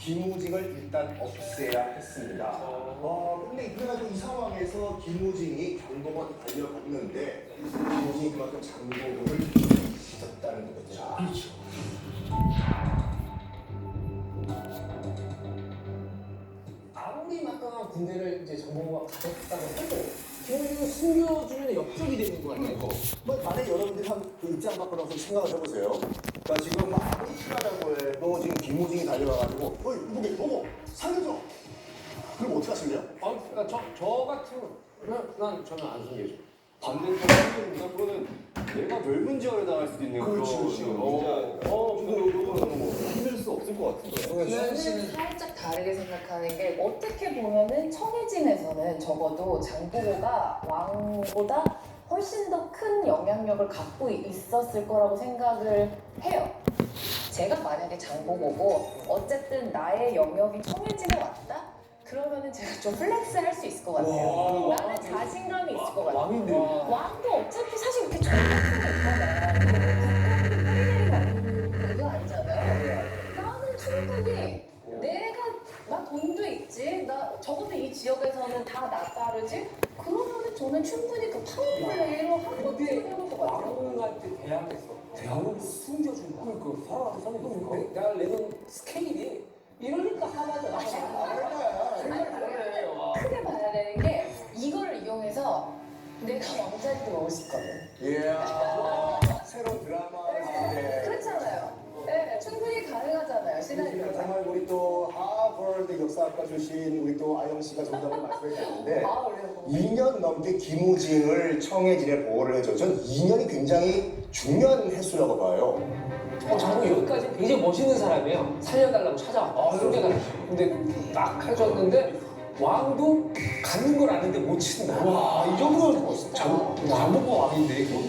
김우징을 일단 없애야 했습니다. 근데 그래가지고 이 상황에서 김우징이 장보고한테 달려갔는데 김우징이 그만큼 장보고를 찢었다는 거죠. 그렇죠. 아무리 막강한 군대를 이제 정보가 가졌다고 해도 김우징은 숨겨주면 역적이 되는 거 아니에요? 만약 여러분들이 그 입장 바꿔서 생각을 해보세요. 그러니까 지금 아무리 친하다고 해도 지금 김우징이 달려가가지고 어이 누구게 너무 살려줘. 그럼 어떻게 하실래요? 그러니까 저 같으면 난 저는 안 숨겨줘. 반대로 생각해보면 그거는 내가 넓은 지역에 당할 수도 있는 그렇지, 그렇지. 그런 문제야. 힘들 수 없을 것 같은데. 저는 살짝 다르게 생각하는 게 어떻게 보면은 청해진에서는 적어도 장보고가 왕보다 훨씬 더 큰 영향력을 갖고 있었을 거라고 생각을 해요. 제가 만약에 장보고고 어쨌든 나의 영역이 청해진에 왔다? 그러면은 제가 좀 플렉스 할 수 있을 것 같아요. 나는 자신감이 있을 것 같아요. 왕인데. 왕도 어차피 사실 그렇게 존경스가 있거나 그거 아니잖아요. 나는 충분히 내가 나 돈도 있지, 나 적어도 이 지역에서는 다 나 따르지. 그러면은 저는 충분히 그 파워플레이로 한 번쯤 해볼 것 같아요. 왕한테 대항을 숨겨준다. 그 사람한테 사는 내가 내는 스케일이 이러니까 하나도 크게 봐야 되는 게 이걸 이용해서 내가 왕자리도 먹을 수 있거든. 이야 새로운 드라마. 그렇잖아요. 네, 충분히 가능하잖아요. 시나리오가. 정말 우리 또 하버드 역사학과 출신 우리 또 아영 씨가 정답을 말씀해 주셨는데 아, 그래요? 2년 넘게 김우징을 청해진에 보호를 해줘. 전 2년이 굉장히 중요한 횟수라고 봐요. 장군 여기까지 굉장히 멋있는 사람이에요. 살려달라고 찾아왔다. 숨겨달라고. 근데 딱 해줬는데 왕도 가는 걸 아는데 못 친다. 와, 이 정도는 장보고 왕인데 이거.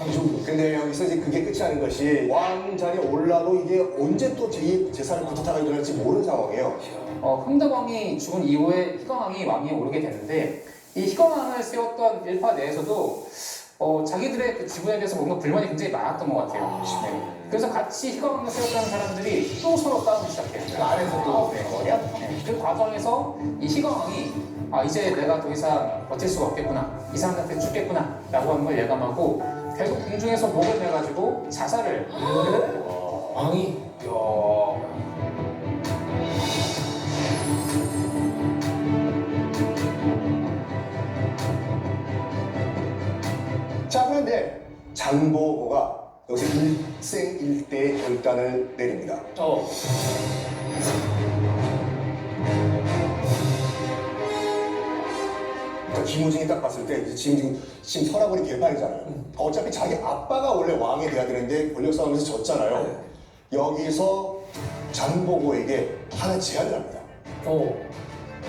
이 정도. 근데 여기서 이제 그게 끝이 아닌 것이 왕 자리에 올라도 이게 언제 또 제3의 구타타가 일어날지 모르는 상황이에요. 흥덕왕이 죽은 이후에 희광왕이 왕위에 오르게 되는데 이 희광왕을 세웠던 일파 내에서도 자기들의 그 지분에 대해서 뭔가 불만이 굉장히 많았던 것 같아요. 네. 그래서 같이 희광왕을 세웠다는 사람들이 또 서로 싸우기 시작해요. 그 안에서 또. 네. 그 과정에서 이 희광왕이 이제 내가 더 이상 버틸 수가 없겠구나. 이 사람한테 죽겠구나. 라고 하는 걸 예감하고 결국 궁중에서 목을 매가지고 자살을. 왕이. 자 그런데 장보고가 여기서 일생일대의 결단을 내립니다. 그러니까 김우징이 딱 봤을 때 이제 지금 서라벌이 개판이잖아요. 어차피 자기 아빠가 원래 왕이 돼야 되는데 권력 싸움에서 졌잖아요. 여기서 장보고에게 하나 제안을 합니다.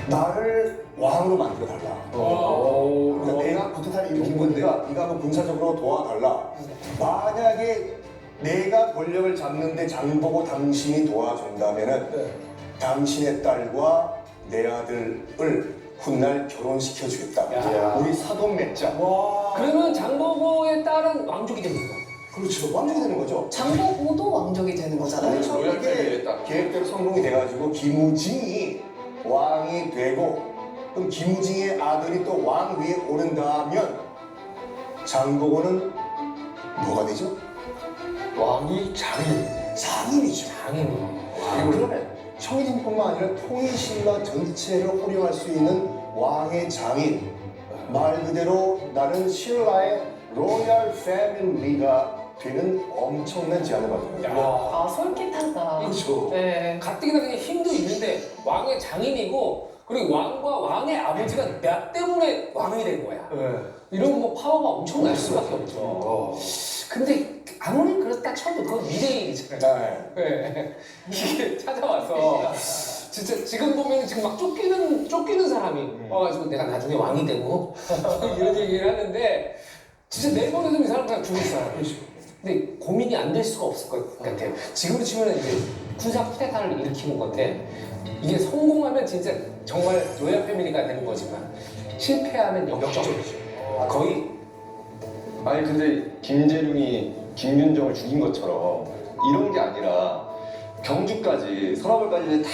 나를 왕으로 만들어 달라. 그러니까 내가 구태타를 일으킨 거니까 네가 한번 군사적으로 도와달라. 만약에 내가 권력을 잡는데 장보고 당신이 도와준다면은 당신의 딸과 내 아들을 훗날 결혼시켜 주겠다. 우리 사돈 맺자. 그러면 장보고의 딸은 왕족이 되는 거야. 그렇죠. 왕족이 되는 거죠. 장보고도 왕족이 되는 거잖아요. 그래서 이게 계획대로 성공이 돼가지고 김우징이 왕이 되고 그럼 김우징의 아들이 또 왕 위에 오른다면 장보고는 뭐가 되죠? 왕이 장인. 장인이죠. 장인. 그러면 청해진뿐만 아니라 통일신라 전체를 호령할 수 있는 왕의 장인. 말 그대로 나는 신라의 로얄 패밀리가 되는 엄청난 제안을 받은 거예요. 솔깃하다. 그렇죠. 네. 가뜩이나 그냥 힘도 있는데 왕의 장인이고 그리고 왕과 왕의 아버지가 나 때문에 왕이 된 거야. 이런 뭐 파워가 엄청날 수밖에 없죠. 근데 아무리 그렇다 쳐도 그건 미래일이잖아요. 네. 이게 찾아와서 진짜 지금 보면 지금 막 쫓기는 사람이 와가지고 내가 나중에 왕이 되고 이런 얘기를 하는데 진짜 내버려두면 이 사람 그냥 죽을 사람이죠. 근데 고민이 안 될 수가 없을 것 같아요. 지금으로 치면 이제 군사 쿠데타를 일으키는 건데 이게 성공하면 진짜 정말 로얄 패밀리가 되는 거지만 실패하면 역적이죠. 거의. 아니 근데 김재룡이 김윤정을 죽인 것처럼 이런 게 아니라 경주까지 서라벌까지 다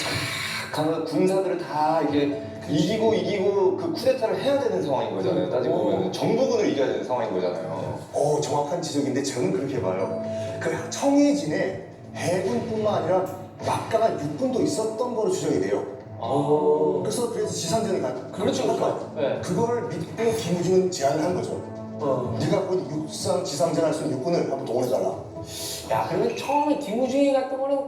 가면 군사들을 다 이게 이기고 그 쿠데타를 해야 되는 상황인 거잖아요. 따지고 보면 정부군을 이겨야 되는 상황인 거잖아요. 정확한 지적인데 저는 그렇게 봐요. 그 청해진에 해군뿐만 아니라 막강한 육군도 있었던 거로 추정이 돼요. 그래서 지상전이 그렇죠, 그렇죠. 네. 그걸 믿고 김우중은 제안을 한 거죠. 네가 곧 육상 지상전 할 수 있는 육군을 한번 동원해달라. 야, 그러면 처음에 김우중이 같은 거는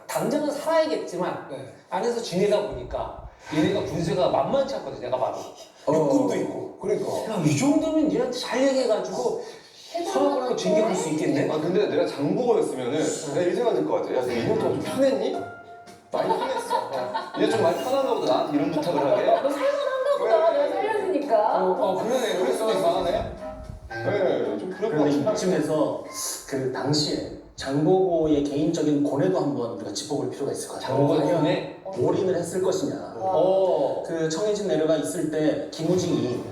당장은 살아야겠지만 안에서 지내다 보니까 얘네가 군세가 만만치 않거든, 내가 봐도. 육군도 있고. 그러니까. 야, 이 정도면 얘한테 잘 얘기해가지고 서라벌로 진격할 수 있겠네? 아 근데 내가 장보고였으면은 내가 이 생각 들것 같아. 야, 너 이번 동안 좀 편했니? 많이 편했어. 얘 좀 많이 편한가 보다. 나한테 이런 부탁을 하게. 너 살만한가 보다. 내가 살려주니까. 그러네. 그럴 수도 있만하네. 네, 좀 그럴 것 그런데 같은데. 이쯤에서 그 당시에 장보고의 개인적인 고뇌도 한번 우리가 짚어볼 필요가 있을 것 같아요. 장보고의 과연 고뇌? 올인을 했을 것이냐. 그 청해진 내려가 있을 때 김우징이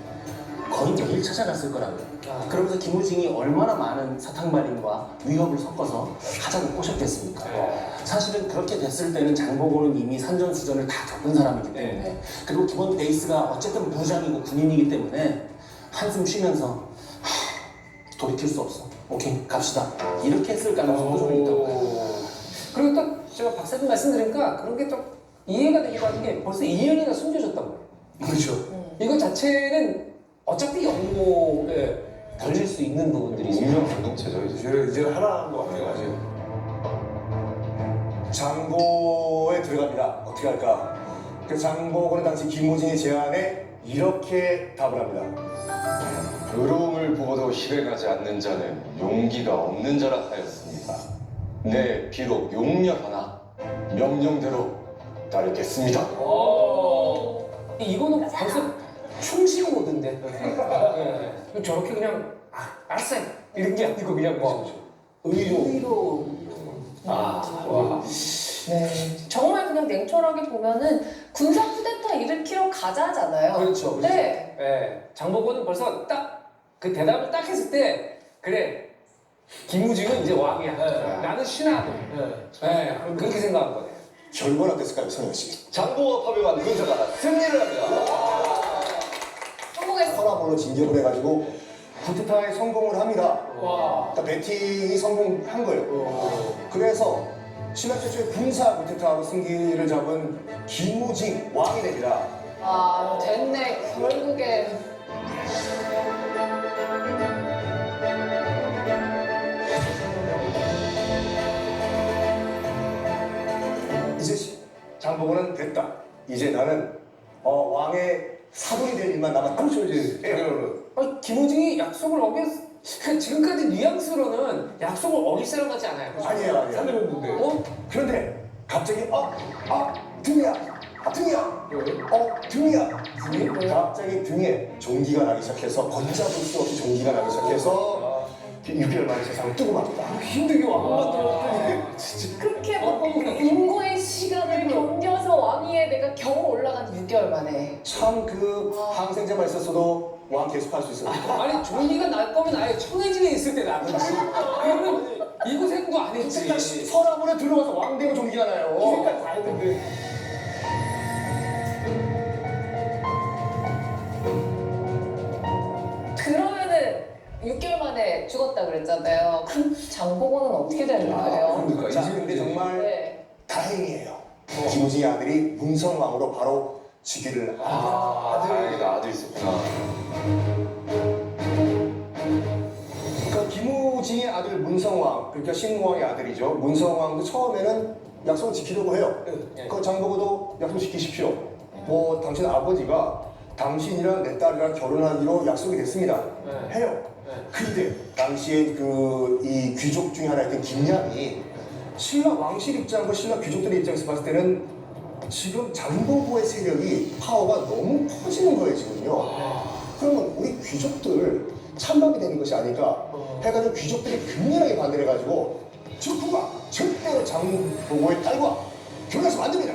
거의 매일 찾아갔을 거라고요. 그러면서 김우징이 얼마나 많은 사탕발림과 위협을 섞어서 하자고 꼬셨겠습니까? 사실은 그렇게 됐을 때는 장보고는 이미 산전수전을 다 겪은 사람이기 때문에 그리고 기본 베이스가 어쨌든 부장이고 군인이기 때문에 한숨 쉬면서 돌이킬 수 없어. 오케이 갑시다. 이렇게 했을 가능성도 좀 있다고 봐요. 그리고 또 제가 박사님 말씀드리니까 그런 게 좀 이해가 되기도 하는 게 벌써 2년이나 숨겨졌단 말이에요. 그렇죠. 이거 자체는 어차피 영모에 걸릴 수 있는 부분들이 있어요. 운명 공동체죠 이제. 이제 하나 한 것 같아요, 아직. 장보에 들어갑니다. 어떻게 할까? 그 장보고는 당시 김우진의 제안에 이렇게 답을 합니다. 의로움을 보고도 실행하지 않는 자는 용기가 없는 자라 하였습니다. 네, 비록 용녀하나 명령대로 따르겠습니다. 이거는 벌써 충신 모드인데. 저렇게 그냥 알았어 이런 게 아니고 그냥 뭐 의로. 와. 네. 정말 그냥 냉철하게 보면은 군사 쿠데타 일으키러 가자잖아요. 그렇죠. 네. 네. 장보고는 벌써 딱 그 대답을 딱 했을 때 그래 김우중은 이제 왕이야. 나는 신하고. 그렇게 생각한 거네. 결과는 어땠을까요, 성현 씨? 장보고 파병한 군사가 승리를 합니다. 성공했어. 서라벌로 진격을 해가지고 쿠데타에 성공을 합니다. 와. 그러니까 베팅이 성공한 거예요. 그래서 신라 최초의 군사 쿠데타로 승기를 잡은 김우징 왕이 됩니다. 아, 됐네. 결국에. 이제 장보고는 됐다. 이제 나는 왕의 사돈이 될 일만 남았다. 그렇죠, 이제. 아니, 김우중이 약속을 지금까지 뉘앙스로는 약속을 어길 사람 같지 않아요. 그죠? 아니야. 살려줬는데. 그런데 갑자기 등이야. 등이야. 갑자기 등에 종기가 나기 시작해서 걷잡을 수 없이 종기가 나기 시작해서 6개월 만에 세상을 뜨고 맙니다. 힘들게 왕 만들었더니 그렇게 인고의 시간을 견뎌서 왕위에 내가 겨우 올라간 6개월 만에. 참 그 항생제만 있었어도 왕 계속할 수 있었을 거야. 아니 종기가 날 거면 아예 청해진에 있을 때 나든지 그러면 이곳 생도 안 했지. 서라문에 들어와서 왕 되고 종기가 나요. 이 생각 다 했는데. 그러면은 6개월 만에 죽었다 그랬잖아요. 그럼 장보고는 어떻게 되는 거예요? 자, 근데 정말 네. 다행이에요. 김우징의 아들이 문성왕으로 바로 즉위를 다행이다. 아들 있었구나. 그러니까 김우징의 아들 문성왕, 그러니까 신무왕의 아들이죠. 문성왕도 처음에는 약속을 지키려고 해요. 그 장보고도 약속 지키십시오. 뭐 당신 아버지가 당신이랑 내 딸이랑 결혼하기로 약속이 됐습니다. 해요. 근데 당시에 이 귀족 중에 하나였던 김양이 신라 왕실 입장과 신라 귀족들의 입장에서 봤을 때는 지금 장보고의 세력이 파워가 너무 커지는 거예요 지금요. 그러면 우리 귀족들 찬밥이 되는 것이 아닐까 해가지고 귀족들이 격렬하게 반대를 해가지고 즉후가 절대로 장보고의 딸과 결혼해서 안 됩니다.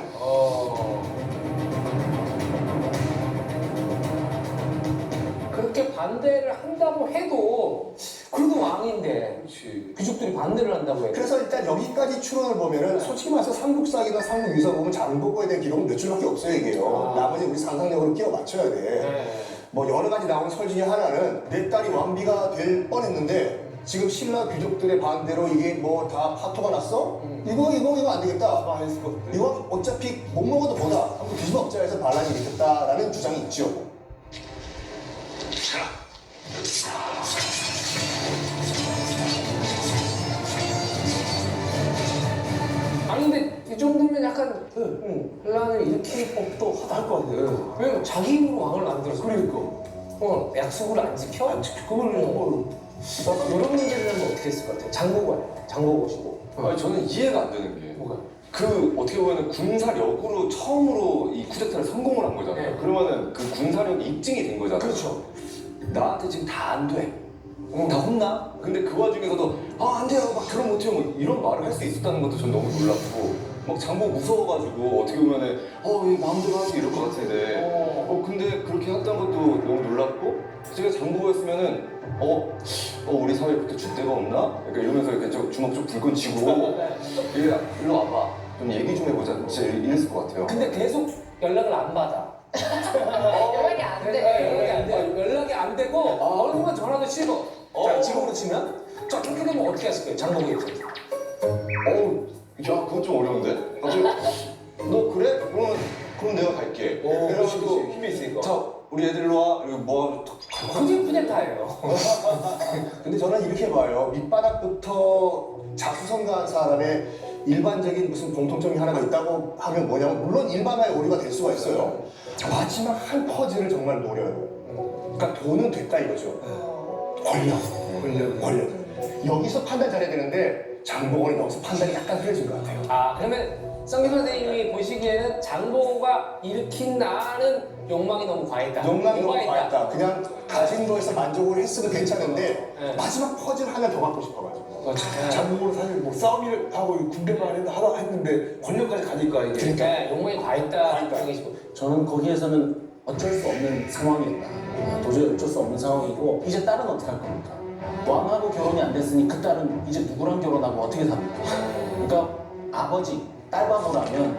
그렇게 반대를 한다고 해도 그래도 왕 왕인데 귀족들이 반대를 한다고 해. 그래서 일단 여기까지 추론을 보면은 솔직히 말해서 삼국사기나 삼국유사 보면 장보고에 대한 기록은 몇 줄밖에 없어요 이게요. 나머지 우리 상상력으로 끼워 맞춰야 돼. 네. 뭐 여러 가지 나오는 설 중에 하나는 내 딸이 왕비가 될 뻔했는데 지금 신라 귀족들의 반대로 이게 뭐 다 파토가 났어? 이거 안 되겠다. 이거 어차피 못 먹어도 보다. 한번 뒤집어 엎자 해서 반란이 일으켰다라는 주장이 있죠. 아니 근데 이 정도면 약간 혼란을 일으킬 법도 하다 할 것 같아요. 왜냐면 자기 힘으로 왕을 만들어서. 그러니까. 약속을 안 지켜? 안 지켜. 그거를 이런 문제를 하면 어떻게 했을 것 같아요? 장보고시고. 아니 저는 이해가 안 되는 게 뭐가? 그 어떻게 보면 군사력으로 처음으로 이 쿠데타를 성공을 한 거잖아요. 네. 그러면은 그 군사력이 입증이 된 거잖아요. 그렇죠. 나한테 지금 다 안 돼. 다 혼나? 근데 그 와중에서도 안 돼요. 막 그럼 못해요. 뭐 이런 말을 할 수 있었다는 것도 전 너무 놀랍고 막 장보 무서워가지고 어떻게 보면은 마음대로 하지 이럴 것 같은데 근데 그렇게 했던 것도 너무 놀랍고 제가 장보였으면은 우리 사회에 그렇게 줏대가 없나? 약간 이러면서 이렇게 주먹 좀 불끈 쥐고 얘가 일로 와봐. 좀 얘기 좀 해보자. 진짜 이랬을 것 같아요. 근데 계속 연락을 안 받아. 연락이 안 돼. 연락이 안 돼. 연락이 안 되고 어느 순간 전화도 싫어. 자, 지금으로 치면 자, 그렇게 되면 어떻게 하실 거예요? 장보고 입장에서. 야, 그건 좀 어려운데? 갑자기 너 그래? 그럼 내가 갈게. 그래가지고 힘이 있으니까. 자, 우리 애들로 와. 이거 뭐 굳이 푸데타예요. 근데 저는 이렇게 봐요. 밑바닥부터 자수성가한 사람의 일반적인 무슨 공통점이 하나가 있다고 하면 뭐냐면 물론 일반화의 오류가 될 수가 있어요. 마지막 한 퍼즐을 정말 노려요. 그러니까 돈은 됐다 이거죠. 권력. 여기서 판단 잘해야 되는데 장보고는 여기서 판단이 약간 흐려진 것 같아요. 그러면 쌍규 선생님이 보시기에는 장보고가 일으킨 나는 욕망이 너무 과했다. 욕망이 너무 과했다. 그냥 가진 거에서 만족을 했으면 괜찮은데 네. 마지막 퍼즐 하나 더 갖고 싶어가지고. 장보고는 사실 뭐 싸움을 하고 군대만 하다 했는데 권력까지 가니까 이게 그러니까 욕망이 과했다. 생각이시고. 저는 거기에서는 어쩔 수 없는 상황이었다. 도저히 어쩔 수 없는 상황이고 이제 딸은 어떻게 할 겁니까? 왕하고 결혼이 안 됐으니 그 딸은 이제 누구랑 결혼하고 어떻게 삽니까? 그러니까 아버지, 딸바보라면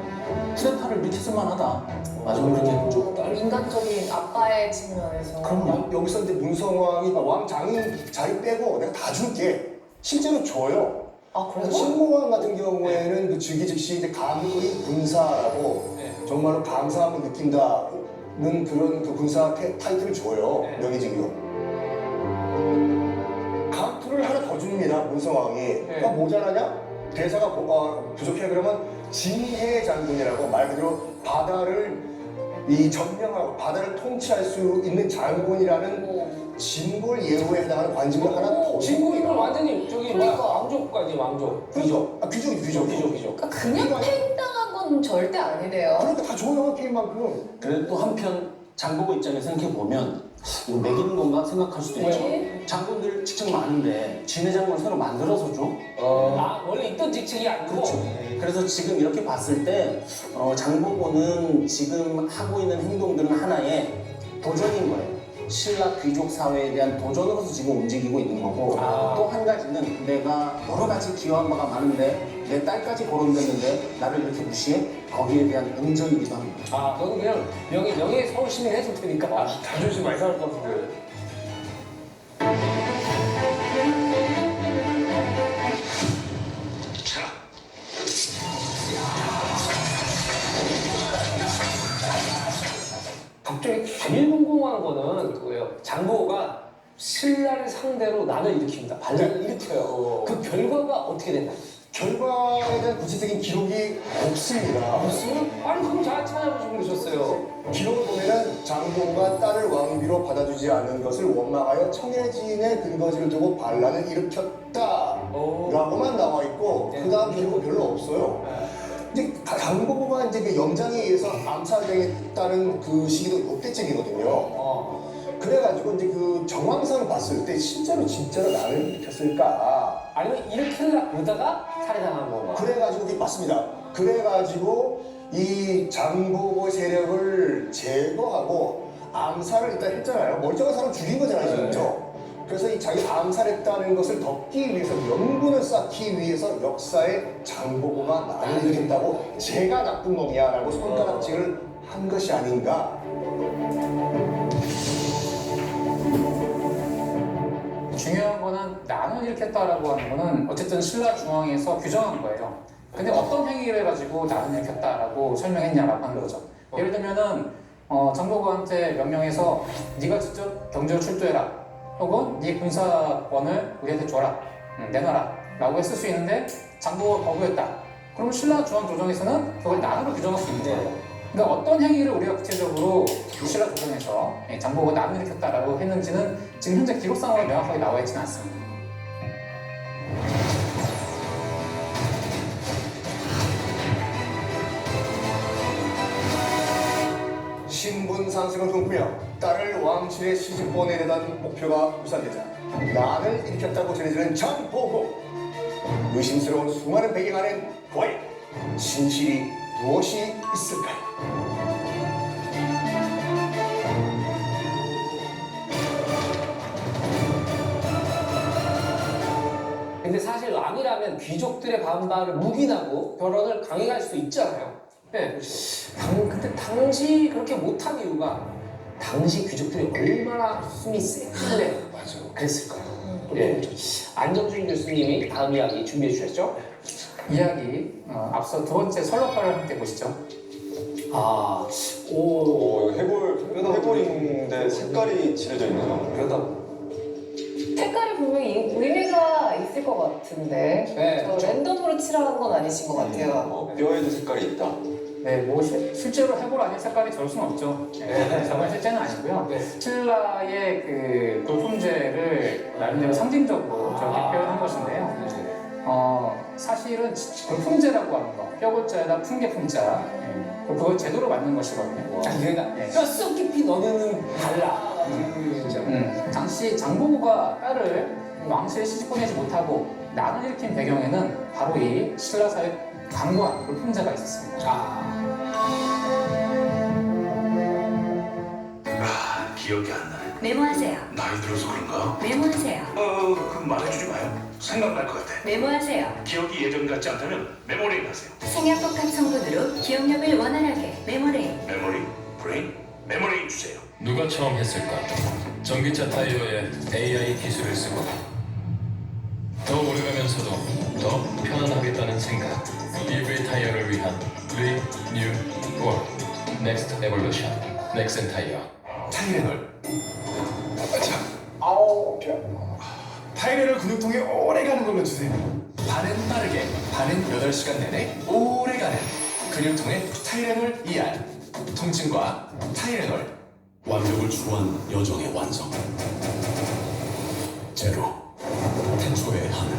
쿠데타를 일으켰을 만하다. 마지막으로 그렇게 했죠. 인간적인 아빠의 측면에서. 그럼요. 여기서 이제 문성왕이 왕장인 자리 빼고 내가 다 줄게. 실제로 줘요. 그래요? 신공왕 같은 경우에는 그 즉위 즉시 이제 감의 군사라고 정말로 감사함을 느낀다는 그런 그 군사 타이틀을 줘요. 명예직이요. 감투를 하나 더 줍니다. 문성왕이. 모자라냐? 대사가 부족해 그러면 진해 장군이라고 말 그대로 바다를 점령하고 바다를 통치할 수 있는 장군이라는 진골 예우에 해당하는 관직을 하나 더 진국이면 완전히 저기 그러니까. 왕족까지 왕족. 귀족. 귀족. 그러니까 그냥 폐임당한 건 절대 아니래요. 그러니까 다 줘요 게임만큼. 그래도 또 한편 장보고 입장에서 생각해보면 이거 매기는 건가 생각할 수도 있죠. 왜? 장군들 직책 많은데 진해 장군을 새로 만들어서 줘? 원래 있던 직책이 아니고. 그렇죠. 그래서 지금 이렇게 봤을 때 장보고는 지금 하고 있는 행동들은 하나의 도전인 거예요. 신라 귀족 사회에 대한 도전으로서 지금 움직이고 있는 거고 또 한 가지는 내가 여러 가지 기여한 바가 많은데 내 딸까지 거론됐는데 나를 이렇게 무시해? 거기에 대한 응전이기도 합니다. 너는 그냥 명예 서울 시민 해줄 테니까. 자존심 많이 상할 것 같은데. 갑자기 제일 궁금한 거는 그거예요. 장보고가 신라를 상대로 난을 일으킵니다. 반란을 일으켜요. 그 결과가 어떻게 됐나? 결과에 대한 구체적인 기록이 없습니다. 아니 그럼 잘 찾아보시고 그러셨어요. 기록을 보면은 장보고가 딸을 왕비로 받아주지 않은 것을 원망하여 청해진의 근거지를 두고 반란을 일으켰다라고만 나와 있고 그 다음 기록은 별로 없어요. 이제 장보고가 이제 그 영장에 의해서 암살당했다는 그 시기도 이때쯤이거든요. 그래가지고 이제 그 정황상을 봤을 때 진짜로 난을 일으켰을까? 아니면 일으키려고 그러다가 살해당한 건가? 그래가지고 맞습니다. 그래가지고 이 장보고의 세력을 제거하고 암살을 일단 했잖아요. 멀쩡한 사람 죽인 거잖아요, 지금죠. 그래서 이 자기 암살했다는 것을 덮기 위해서 명분을 쌓기 위해서 역사에 장보고가 나를 일으켰다고 제가 나쁜 놈이야라고 손가락질을 한 것이 아닌가. 중요한 거는 난을 일으켰다라고 하는 거는 어쨌든 신라 중앙에서 규정한 거예요. 근데 어떤 행위를 가지고 난을 일으켰다라고 설명했냐라고 하는 거죠. 예를 들면은 장보고한테 명령해서 네가 직접 경주로 출두해라, 혹은 네 군사권을 우리한테 줘라, 내놔라 라고 했을 수 있는데 장보고가 거부했다. 그러면 신라 중앙 조정에서는 그걸 난으로 규정할 수 있는 거예요. 그러니까 어떤 행위를 우리가 구체적으로 신라 조정에서 장보고가 난을 일으켰다라고 했는지는 지금 현재 기록상으로 명확하게 나와 있지는 않습니다. 신분 상승을 꿈꾸며 딸을 왕실에 시집보내려 대한 목표가 무산되자 난을 일으켰다고 전해지는 장보고. 의심스러운 수많은 배경 안엔 과연 진실이 무엇이 있을까요? 근데 사실 왕이라면 귀족들의 반발을 묵인하고 결혼을 강행할 수 있잖아요. 네. 근데 당시 그렇게 못한 이유가 당시 귀족들이 얼마나 숨이 세길래 맞아. 그랬을까요? 예. 안정준 교수님이 다음 이야기 준비해 주셨죠? 이야기 앞서 두 번째 설록파를 함께 보시죠. 아, 해골인데 색깔이 칠해져 있네요. 그러다 색깔이 분명히 의미가 있을 것 같은데 네, 저 랜덤으로 칠하는 건 아니신 것 같아요. 뼈에도 색깔이 있다. 네, 뭐 실제로 해골 아닌 색깔이 저럴 수는 없죠. 네, 정말 실제는 아니고요. 네. 신라의 그 골품제를 나름대로 상징적으로 저렇게 표현한 것인데요. 사실은 골품제라고 하는 거, 뼈골자에다 풍계품자, 그걸 제도로 만든 것이거든요. 그러니까 네. 뼛속 깊이 너는 달라. 진짜. 당시 장보고가 딸을 왕실에 시집 보내지 못하고 난을 일으킨 배경에는 바로 이 신라사의 강고한 골품제가 있었습니다. 기억이 안 나네. 메모하세요. 나이 들어서 그런가? 메모하세요. 그럼 말해주지 마요. 생각날 것 같아. 메모하세요. 기억이 예전 같지 않다면 메모레인 하세요. 생약복합 성분으로 기억력을 원활하게. 메모레인. 메모리, 브레인, 메모레인 주세요. 누가 처음 했을까? 전기차 타이어에 AI 기술을 쓰고 더 오래가면서도 더 편안하겠다는 생각. EV 타이어를 위한 리뉴얼 넥스트 에볼루션 넥센 타이어. 타이레놀. 아우, 타이레놀 근육통에 오래 가는 걸로 주세요. 반은 빠르게, 반은 8시간 내내 오래 가는 근육통의 타이레놀 ER. 통증과 타이레놀. 완벽을 추구한 여정의 완성. 제로. 태초의 하늘.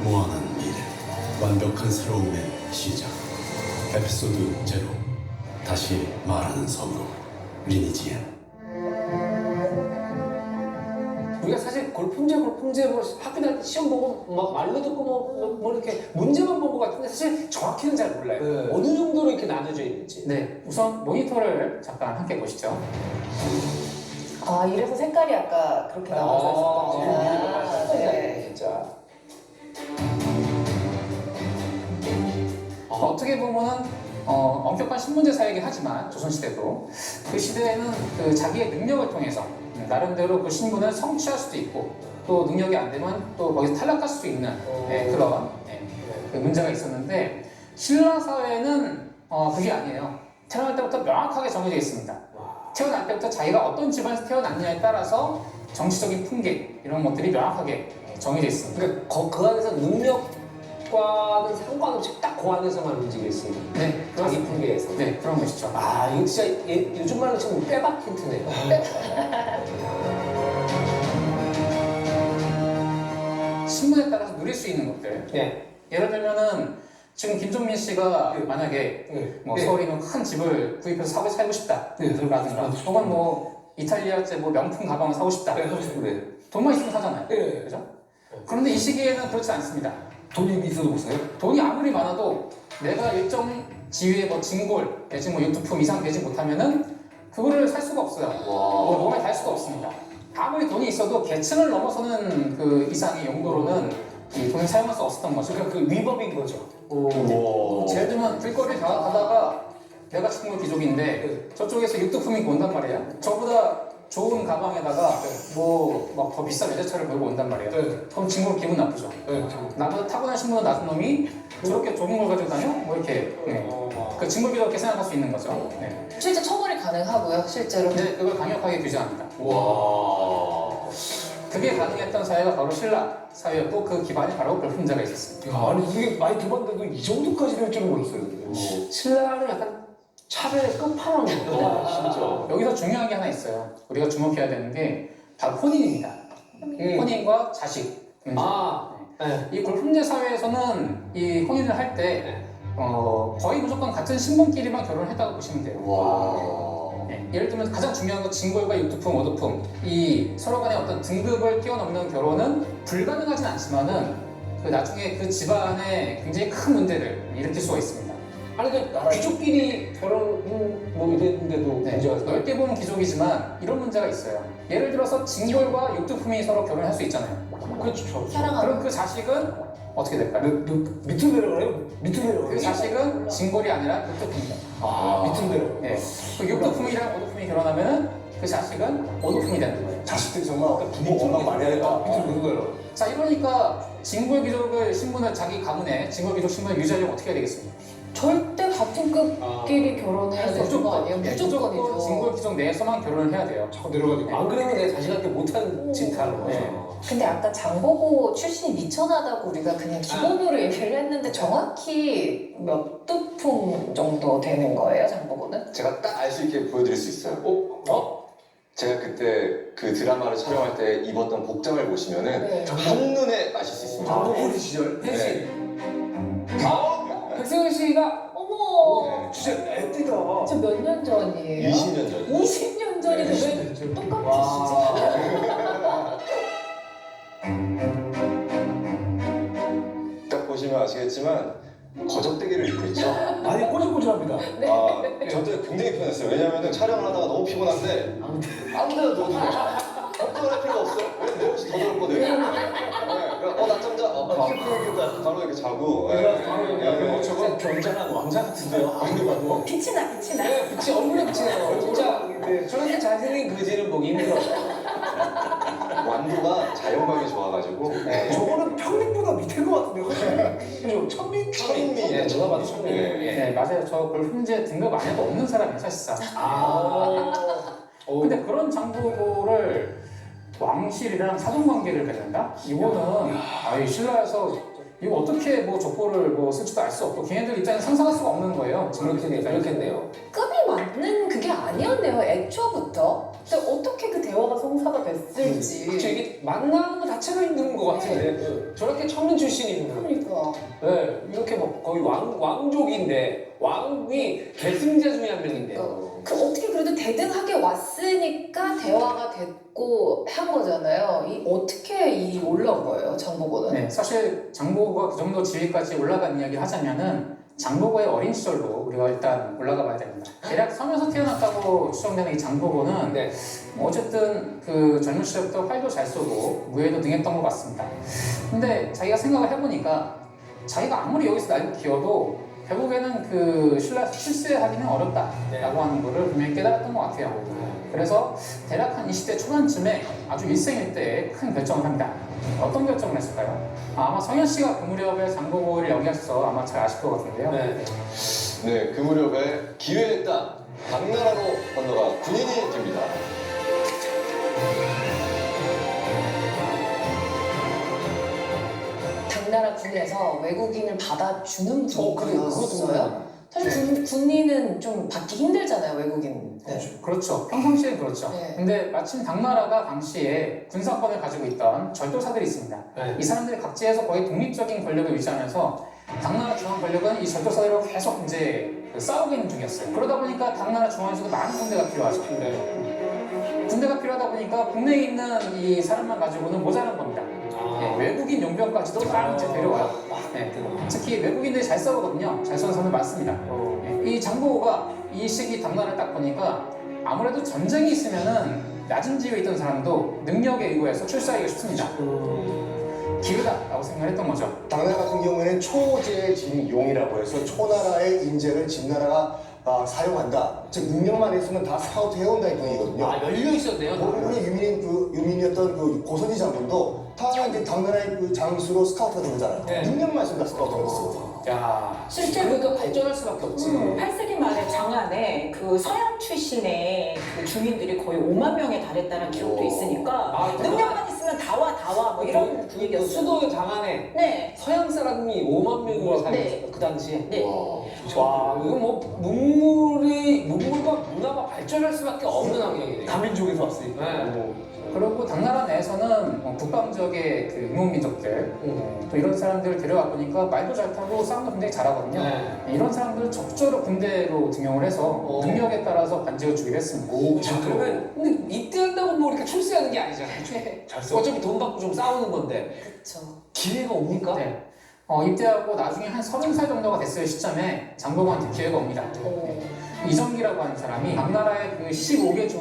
무한한 미래. 완벽한 새로움의 시작. 에피소드 제로. 다시 말하는 섬으로. 리니지엔. 우리가 사실 골품제 뭐 학교 다닐 때 시험 보고 막 말로 듣고 뭐 이렇게 문제만 본 것 같은데 사실 정확히는 잘 몰라요. 네. 어느 정도로 이렇게 나눠져 있는지. 네, 우선 모니터를 잠깐 함께 보시죠. 아 이래서 색깔이 아까 그렇게 나와서 있었구나. 네. 진짜. 어떻게 보면은 엄격한 신문제 사회이긴 하지만 조선시대도 그 시대에는 그 자기의 능력을 통해서 나름대로 그 신분을 성취할 수도 있고 또 능력이 안 되면 또 거기서 탈락할 수도 있는 그런 그 문제가 있었는데 신라 사회는 그게 아니에요. 태어날 때부터 명확하게 정해져 있습니다. 태어날 때부터 자기가 어떤 집안에서 태어났냐에 따라서 정치적인 풍계 이런 것들이 명확하게 정해져 있습니다. 그러니까 그 안에서 능력과는 상관없이 딱 그 안에서만 움직이겠습니다. 네, 자기 풍계에서. 네, 그런 것이죠. 아, 이거 진짜 요즘 말로 치면 빼박 힌트네요. 신분에 따라서 누릴 수 있는 것들. 네. 예를 들면은 지금 김종민 씨가 만약에 뭐 서울에 있는 큰 집을 구입해서 살고 싶다. 라든가 혹은 뭐 이탈리아제 뭐 명품 가방을 사고 싶다. 돈만 있으면 사잖아요. 네. 그죠? 그런데 이 시기에는 그렇지 않습니다. 돈이 있어도 못 사요? 돈이 아무리 많아도 내가 일정 지위의 뭐 진골 내지 뭐 유투품 이상 되지 못하면은 그거를 살 수가 없어요. 몸에 달 수가 없습니다. 아무리 돈이 있어도 계층을 넘어서는 그 이상의 용도로는 이 돈을 사용할 수 없었던 거죠. 그러니까 그 위법인 거죠. 예를 들면 길거리 가다가 내가 친구 귀족인데 저쪽에서 육두품이 온단 말이야. 저보다 좋은 가방에다가 뭐 막 더 비싼 외제차를 몰고 온단 말이야. 그럼 친구는 기분 나쁘죠. 나보다 타고난 신분은 낮은 놈이 저렇게 좋은 걸 가지고 다녀? 뭐 이렇게 그 친구비도 그렇게 생각할 수 있는 거죠. 실제 처벌이 가능하고요, 실제로. 근데 그걸 강력하게 규제합니다. 그게 가능했던 사회가 바로 신라 사회였고 그 기반이 바로 별품자가 있었습니다. 야, 아니 이게 많이 들어봤는데도 이 정도까지 될 줄은 몰랐어요. 신라는 약간 차별의 끝판왕이에요. 진짜. 여기서 중요한 게 하나 있어요. 우리가 주목해야 되는 게 바로 혼인입니다. 혼인과 자식 문제. 이 골품제 사회에서는 이 혼인을 할 때 거의 무조건 같은 신분끼리만 결혼을 했다고 보시면 돼요. 예를 들면 가장 중요한 건 진골과 육두품, 오두품 이 서로 간의 어떤 등급을 뛰어넘는 결혼은 불가능하진 않지만은 그 나중에 그 집안에 굉장히 큰 문제를 일으킬 수가 있습니다. 아니 그 귀족끼리 결혼 뭐 이랬는데도 문제가 있어요? 넓게 보면 귀족이지만 이런 문제가 있어요. 예를 들어서 진골과 육두품이 서로 결혼할 수 있잖아요. 그렇죠. 사랑하는. 그럼 그 자식은 어떻게 될까요? 밑으로 내려가요? 밑으로 내려가요? 그 자식은 진골이 아니라 육두품입니다. 밑으로 내려가요? 네. 그 육두품이랑 오두품이 결혼하면은 그 자식은 오두품이 되는 거예요. 자식들이 정말 부모 원망 많이 하니까. 밑으로 내려가요? 자, 이러니까 진골 귀족을 신분을 자기 가문에 진골 귀족 신분을 유지하려면 어떻게 해야 되겠습니까? 절대 같은 급끼리 결혼해야 되는 거 아니에요? 무조건이죠. 진골 귀족 내에서만 결혼을 해야 돼요. 자꾸 내려가니까. 안 그러면 내 자식한테 못하는 짓 하는 거죠. 네. 근데 아까 장보고 출신이 미천하다고 우리가 그냥 기본으로 얘기를 했는데 정확히 몇 두품 정도 되는 거예요, 장보고는? 제가 딱 알 수 있게 보여드릴 수 있어요. 제가 그때 그 드라마를 촬영할 때 입었던 복장을 보시면은 네. 한눈에 아실 수 있습니다. 장보고 시절? 혜진. 백승현 씨가 어머! 진짜 애띠다. 저 몇 년 전이에요? 20년 전. 20년 전인데 왜 똑같으시지? 딱 보시면 아시겠지만 거적대기를 입고 있죠. 많이 꼬질꼬질합니다. 아, 저도 굉장히 피곤했어요. 왜냐면은 촬영을 하다가 너무 피곤한데 아무데나 넣어도 돼. 걱정할 필요가 없어. 왜냐면 내 옷이 더 더럽거든. 네, 낮잠 자. 바로 이렇게 자고. 저건 병장한 왕자 같은데요? 아무리 봐도. 빛이 나, 빛이 나. 네, 그치 얼굴에 비치네요. 진짜 저렇게 잘생긴 그지는 보기 힘들어. 완도가 자연광이 좋아가지고. 저거는 평민보다 밑인 것 같은데요? 그죠? 천민? 천미. 네, 누가 봐도 천미. 네, 맞아요. 저 골품제 등급 안에도 없는 사람이에요, 사실상. 근데 그런 장보고를 왕실이랑 사돈관계를 맺는다? 이거는 이 신라에서 이거 어떻게 뭐 족보를 뭐 쓸지도 알 수 없고 걔네들 입장에서 상상할 수가 없는 거예요. 그렇겠네요. 급이 맞는 그게 아니었네요, 애초부터. 근데 어떻게 그 대화가 성사가 됐을지. 그쵸, 이게 만나는 것 자체가 힘든 것 같은데 저렇게 천민 출신이 그러니까. 네, 이렇게 뭐 거의 왕족인데 왕이 계승자 중에 한 명인데 그 어떻게 그래도 대등하게 왔으니까 대화가 됐고 한 거잖아요. 어떻게 올라온 거예요, 장보고는? 네, 사실 장보고가 그 정도 지위까지 올라간 이야기를 하자면은 장보고의 어린 시절로 우리가 일단 올라가 봐야 됩니다. 대략 섬에서 태어났다고 추정되는 이 장보고는 어쨌든 그 젊은 시절부터 활도 잘 쏘고 무예도 능했던 것 같습니다. 근데 자기가 생각을 해보니까 자기가 아무리 여기서 날고 기어도 결국에는 그 신라에서 출세하기는 어렵다라고 하는 거를 분명히 깨달았던 것 같아요. 그래서 대략 한 20대 초반쯤에 아주 일생일대에 큰 결정을 합니다. 어떤 결정을 했을까요? 아마 성현 씨가 그 무렵에 장보고를 연기하셔서 아마 잘 아실 것 같은데요. 네, 그 무렵에 기회의 땅 당나라로 건너가 군인이 됩니다. 당나라 군에서 외국인을 받아주는 그것도 분이었어요. 사실 군인은 좀 받기 힘들잖아요, 외국인. 그렇죠. 평상시에 그렇죠. 네. 근데 마침 당나라가 당시에 군사권을 가지고 있던 절도사들이 있습니다. 이 사람들이 각지에서 거의 독립적인 권력을 유지하면서 당나라 중앙 권력은 이 절도사들과 계속 이제 싸우고 있는 중이었어요. 그러다 보니까 당나라 중앙에서도 많은 군대가 필요하죠. 군대가 필요하다 보니까 국내에 있는 이 사람만 가지고는 모자란 겁니다. 외국인 용병까지도 막 이제 데려와요. 특히 외국인들이 잘 싸우거든요. 잘 싸우는 사람들 많습니다. 이 장보고가 이 시기 당나라를 딱 보니까 아무래도 전쟁이 있으면은 낮은 지위에 있던 사람도 능력에 의거해서 출세하기가 쉽습니다. 기회다라고 생각했던 거죠. 당나라 같은 경우에는 초제진용이라고 해서 초나라의 인재를 진나라가 사용한다. 즉 능력만 있으면 다 스카우트 해온다는 분위기거든요. 아, 열려 있었네요. 오늘 유민이었던 그 고선지 장군도 다 이제 당나라의 그 장수로 스카우트가 된 거잖아요. 네. 능력만 있으면 다 스카우트가 됐어요. 야, 실제 그러니까 발전할 수밖에 없지. 8세기 말에 장안에 그 서양 출신의 그 주민들이 거의 5만 명에 달했다는 기록도 있으니까 아, 능력만 있으면 다와 뭐 이런 그 분위기였어요. 수도 장안에 네. 서양 사람이 5만 명이 살고 네. 있었다 그 당시에. 네. 와, 이거 뭐 문물과 문화가 발전할 수밖에 없는 환경이네요. 다민족에서 왔으니까. 네. 그리고 당나라 내에서는 북방 지역의 그 유목민족들 또 이런 사람들을 데려와 보니까 말도 잘 타고 싸움도 굉장히 잘하거든요. 네. 이런 사람들을 적절히 군대로 등용을 해서 능력에 따라서 반직을 주기로 했습니다. 자, 그러면 근데 입대한다고 뭐 이렇게 출세하는 게 아니잖아요. 어차피 돈 받고 좀 싸우는 건데 그쵸. 기회가 옵니까? 네. 입대하고 나중에 한 30살 정도가 됐을 시점에 장보고한테 기회가 옵니다. 네. 이정기라고 하는 사람이 당나라의 그 15개 주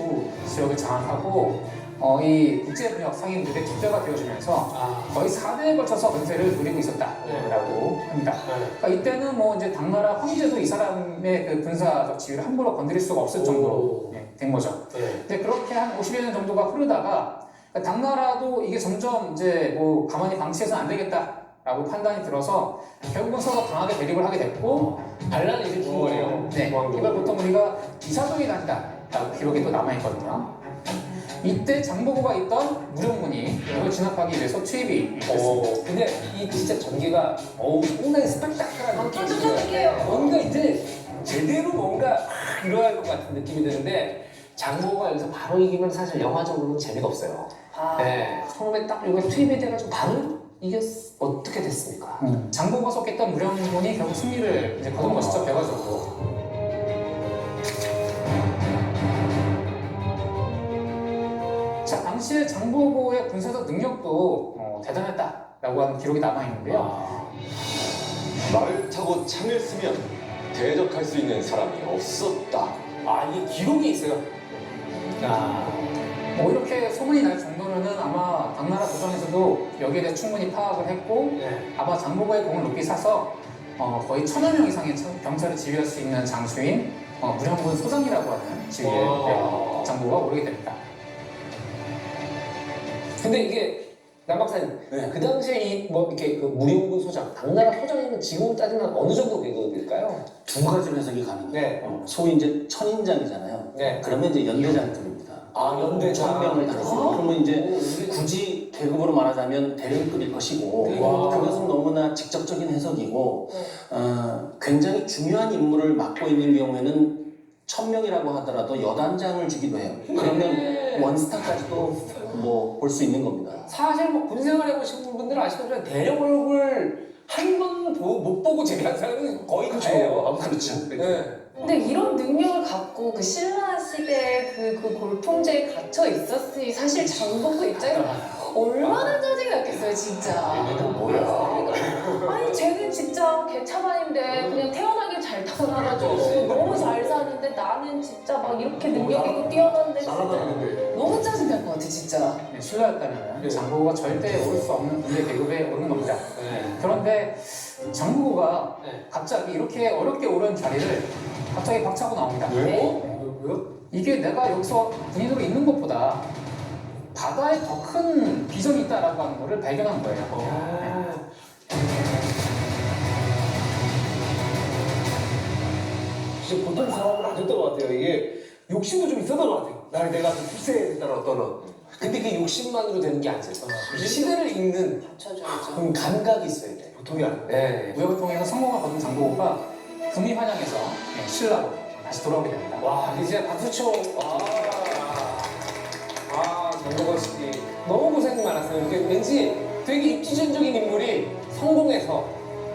지역을 장악하고 이 국제무역 상인들의 뒷배가 되어주면서 거의 4대에 걸쳐서 권세를 누리고 있었다라고 합니다. 그러니까 이때는 뭐 이제 당나라 황제도 이 사람의 그 군사적 지위를 함부로 건드릴 수가 없을 정도로 된 거죠. 근데 그렇게 한 50여 년 정도가 흐르다가 당나라도 이게 점점 이제 뭐 가만히 방치해서는 안 되겠다라고 판단이 들어서 결국은 서로 강하게 대립을 하게 됐고 반란이 일으킨 거예요. 네, 이걸 보통 우리가 이사동이 난다라고 기록이 또 남아있거든요. 이때 장보고가 있던 무령군이 이걸 진압하기 위해서 투입이 됐습니다. 근데 이 진짜 전개가 상당히 스펙타클한 완전 느낌이 전개예요. 들어요. 뭔가 이제 제대로 뭔가 일어날 것 같은 느낌이 드는데 장보고가 여기서 바로 이기면 사실 영화적으로는 재미가 없어요. 네, 처음에 딱 이거 투입이 돼가지고 바로 이게 어떻게 됐습니까? 장보고가 속했던 무령군이 결국 승리를 이제 거둔 것이죠. 배가지고. 자, 당시에 장보고의 군사적 능력도 대단했다라고 하는 기록이 남아있는데요. 말을 타고 창을 쓰면 대적할 수 있는 사람이 없었다. 이게 기록이 있어요. 뭐 이렇게 소문이 날 정도면은 아마 당나라 도정에서도 여기에 대해 충분히 파악을 했고 아마 장보고의 공을 높이 사서 거의 1000여 명 이상의 병사를 지휘할 수 있는 장수인 무령군 소장이라고 하는 지위에 장보고가 오르게 됩니다. 근데 이게 남박사님, 그 당시에 이 뭐 이렇게 그 무령군 소장, 당나라 소장이면 지금 따지면 어느 정도 계급일까요? 두 가지로 해석이 가능해요. 네. 소위 이제 천인장이잖아요. 네. 그러면 이제 연대장급입니다. 연대장. 천명을 다루죠. 그러면 이제 굳이 계급으로 말하자면 대령급일 것이고 그것은 너무나 직접적인 해석이고 굉장히 중요한 임무를 맡고 있는 경우에는 1000명이라고 하더라도 여단장을 주기도 해요. 그러면 원스타까지도 뭐 볼 수 있는 겁니다. 사실 뭐 군생활 해보신 분들은 아시겠지만 대령 얼굴 한 번 못 보고 제대한 사람은 거의 다예요. 그렇죠. 네. 근데 이런 능력을 갖고 그 신라 시대의 그 골통제에 갇혀 있었으니 사실 장보고 입장에서 얼마나 짜증이 났겠어요, 진짜. 아니, 쟤는 진짜 개차반인데 그냥 태어나길 잘 태어나가지고 너무 잘 사는데 나는 진짜 막 이렇게 능력 있고 뛰어난데 진짜 너무 짜증날 것 같아, 진짜. 신라였다면 장보고가 절대 오를 수 없는 군대 계급에 오른 겁니다. 그런데 장보고가 갑자기 이렇게 어렵게 오른 자리를 갑자기 박차고 나옵니다. 왜요? 이게 내가 여기서 군인으로 있는 것보다 바다에 더 큰 비전이 있다라고 하는 거를 발견한 거예요. 진짜 보통 사람은 아니었던 것 같아요. 이게 욕심도 좀 있었던 것 같아요. 내가 좀 출세했다는 어떤 근데 그게 욕심만으로 되는 게 아니에요. 시대를 읽는 그런 감각이 있어야 돼. 보통이 아니에요. 네. 무역을 통해서 성공을 거둔 장보고가 금이 환영해서 신라로 다시 돌아오게 됩니다. 와, 이제 박수 쳐. 장보고 씨 너무 고생 많았어요. 이게 왠지 되게 입지전적인 인물이 성공해서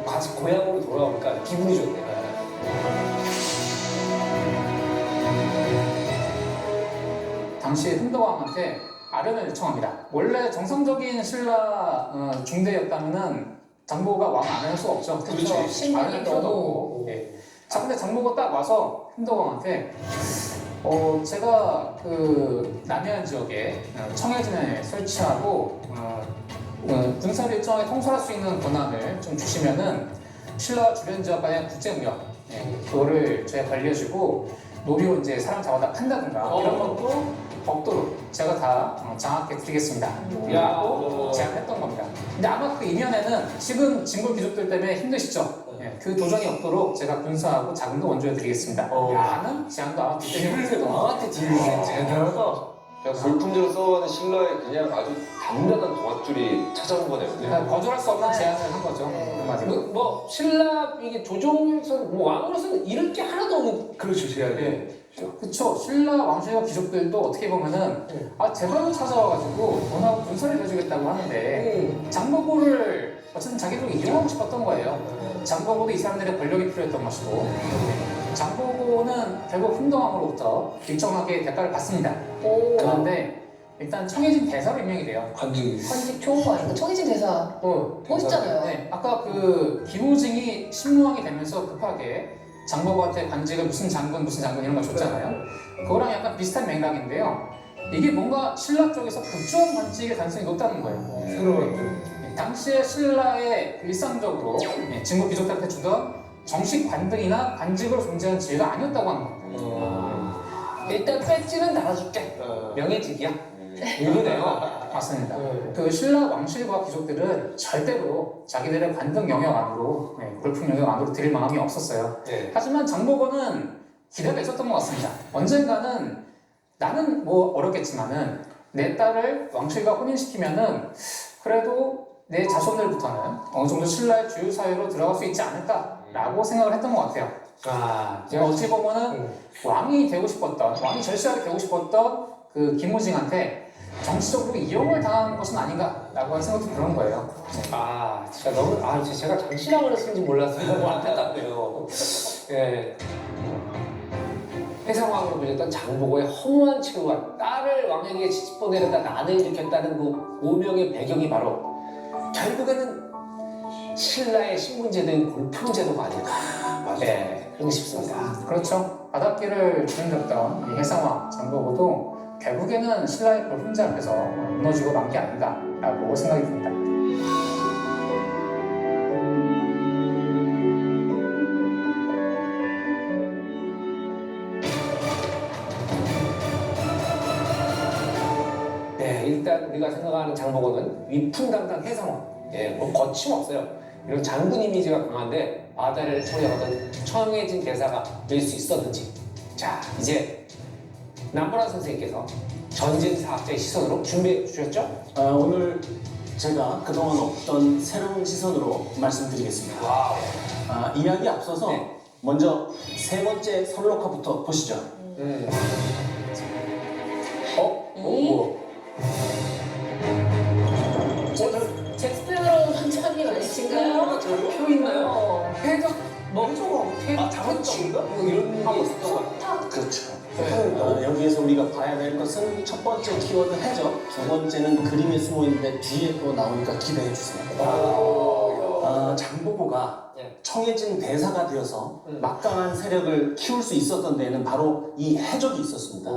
다시 고향으로 돌아오니까 기분이 좋네요. 당시 흥덕왕한테 아련을 요청합니다. 원래 정상적인 신라 중대였다면은 장보고가 왕 안 할 수 없죠. 그렇죠. 신분이 아련을 필요도 너무. 없고. 자, 근데 장보고 딱 와서 힘덕왕한테 제가 그 남해안 지역에 청해진에 설치하고 군사를 일정하게 통솔할 수 있는 권한을 좀 주시면은 신라와 주변 지역 간의 국제무역 그거를 제가 관리해주고 노리로 이제 사람 잡아다 판다든가 이런 것도 법도로 제가 다 장악해 드리겠습니다. 라고 제안했던 겁니다. 근데 아마 그 이면에는 지금 진골 귀족들 때문에 힘드시죠? 그 도전이 없도록 제가 군사하고 자금도 원조해 드리겠습니다. 라는 제안도 아마 그때 나한테 딜을 대단하다. 그냥 물품제로 써가는 신라의 그냥 아주 단단한 동아줄이 찾아온 거네요. 그냥. 거절할 수 없는 제안을 한 거죠. 한마디로. 뭐 신라 이게 조정에서는 뭐 왕으로서는 잃을 게 하나도 없는 그렇죠, 제가. 그쵸. 신라 왕실과 귀족들도 어떻게 보면은 제발로 찾아와가지고 돈하고 군사를 해주겠다고 하는데 장보고를 어쨌든 자기들이 이용하고 싶었던 거예요. 장보고도 이 사람들의 권력이 필요했던 것이고 장보고는 결국 훈동왕으로부터 일정하게 대가를 받습니다. 그런데 일단 청해진 대사로 임명이 돼요. 관직 좋은 거 아닌가? 청해진 대사 멋있잖아요. 네, 아까 그 김우징이 신무왕이 되면서 급하게 장보고한테 관직을 무슨 장군 이런 거 줬잖아요. 그거랑 약간 비슷한 맥락인데요. 이게 뭔가 신라 쪽에서 국조원 관직의 가능성이 높다는 거예요. 당시에 신라의 일상적으로 진국 귀족들한테 주던 정식 관등이나 관직으로 존재하는 지위가 아니었다고 하는 겁니다. 일단 배지는 달아줄게. 명예직이야. 이거네요. 맞습니다. 그 신라 왕실과 귀족들은 절대로 자기들의 관등 영역 안으로, 골품 영역 안으로 들일 마음이 없었어요. 하지만 장보고는 기대가 있었던 것 같습니다. 언젠가는 나는 뭐 어렵겠지만은 내 딸을 왕실과 혼인시키면은 그래도 내 자손들부터는 어느 정도 신라의 주요 사회로 들어갈 수 있지 않을까라고 생각을 했던 것 같아요. 제가 어찌 보면은 왕이 되고 싶었던, 왕이 절실하게 되고 싶었던 그 김우징한테 정치적으로 이용을 당한 것은 아닌가라고 하는 생각도 그런 거예요. 진짜 너무 진짜 제가 장신왕을 했는지 몰랐어요. 너무 안타깝네요. 예. 해상왕으로 불렸던 장보고의 허무한 치료와 딸을 왕에게 시집보내려다 난을 일으켰다는 그 오명의 배경이 바로 결국에는 신라의 신분제도인 골품제도가 아닐까. 그런 싶습니다. 그렇죠. 바닷길을 주름잡던 이 해상왕 장보고도 결국에는 신라의 골품제 앞에서 무너지고 만 게 아닌가라고 생각이 듭니다. 일단 우리가 생각하는 장보고는 위풍당당 해상왕, 뭐 거침없어요. 이런 장군 이미지가 강한데 바다를 청해가던 청해진 대사가 될 수 있었는지. 자, 이제 남보라 선생님께서 전쟁사학자의 시선으로 준비해 주셨죠? 오늘 제가 그동안 없던 새로운 시선으로 말씀드리겠습니다. 이야기 앞서서 먼저 세 번째 선록화부터 보시죠. 잭스페어로 선창님 아니신가요? 표 있나요? 해적 멍청하고 자원인가? 뭐 이런 게 있었던 것 같아요. 그렇죠. 여기에서 우리가 봐야 될 것은 첫 번째 키워드 해적, 두 번째는 그림에 숨어 있는데 뒤에 또 나오니까 기대해 주세요. 장보고가 청해진 대사가 되어서 막강한 세력을 키울 수 있었던 데에는 바로 이 해적이 있었습니다.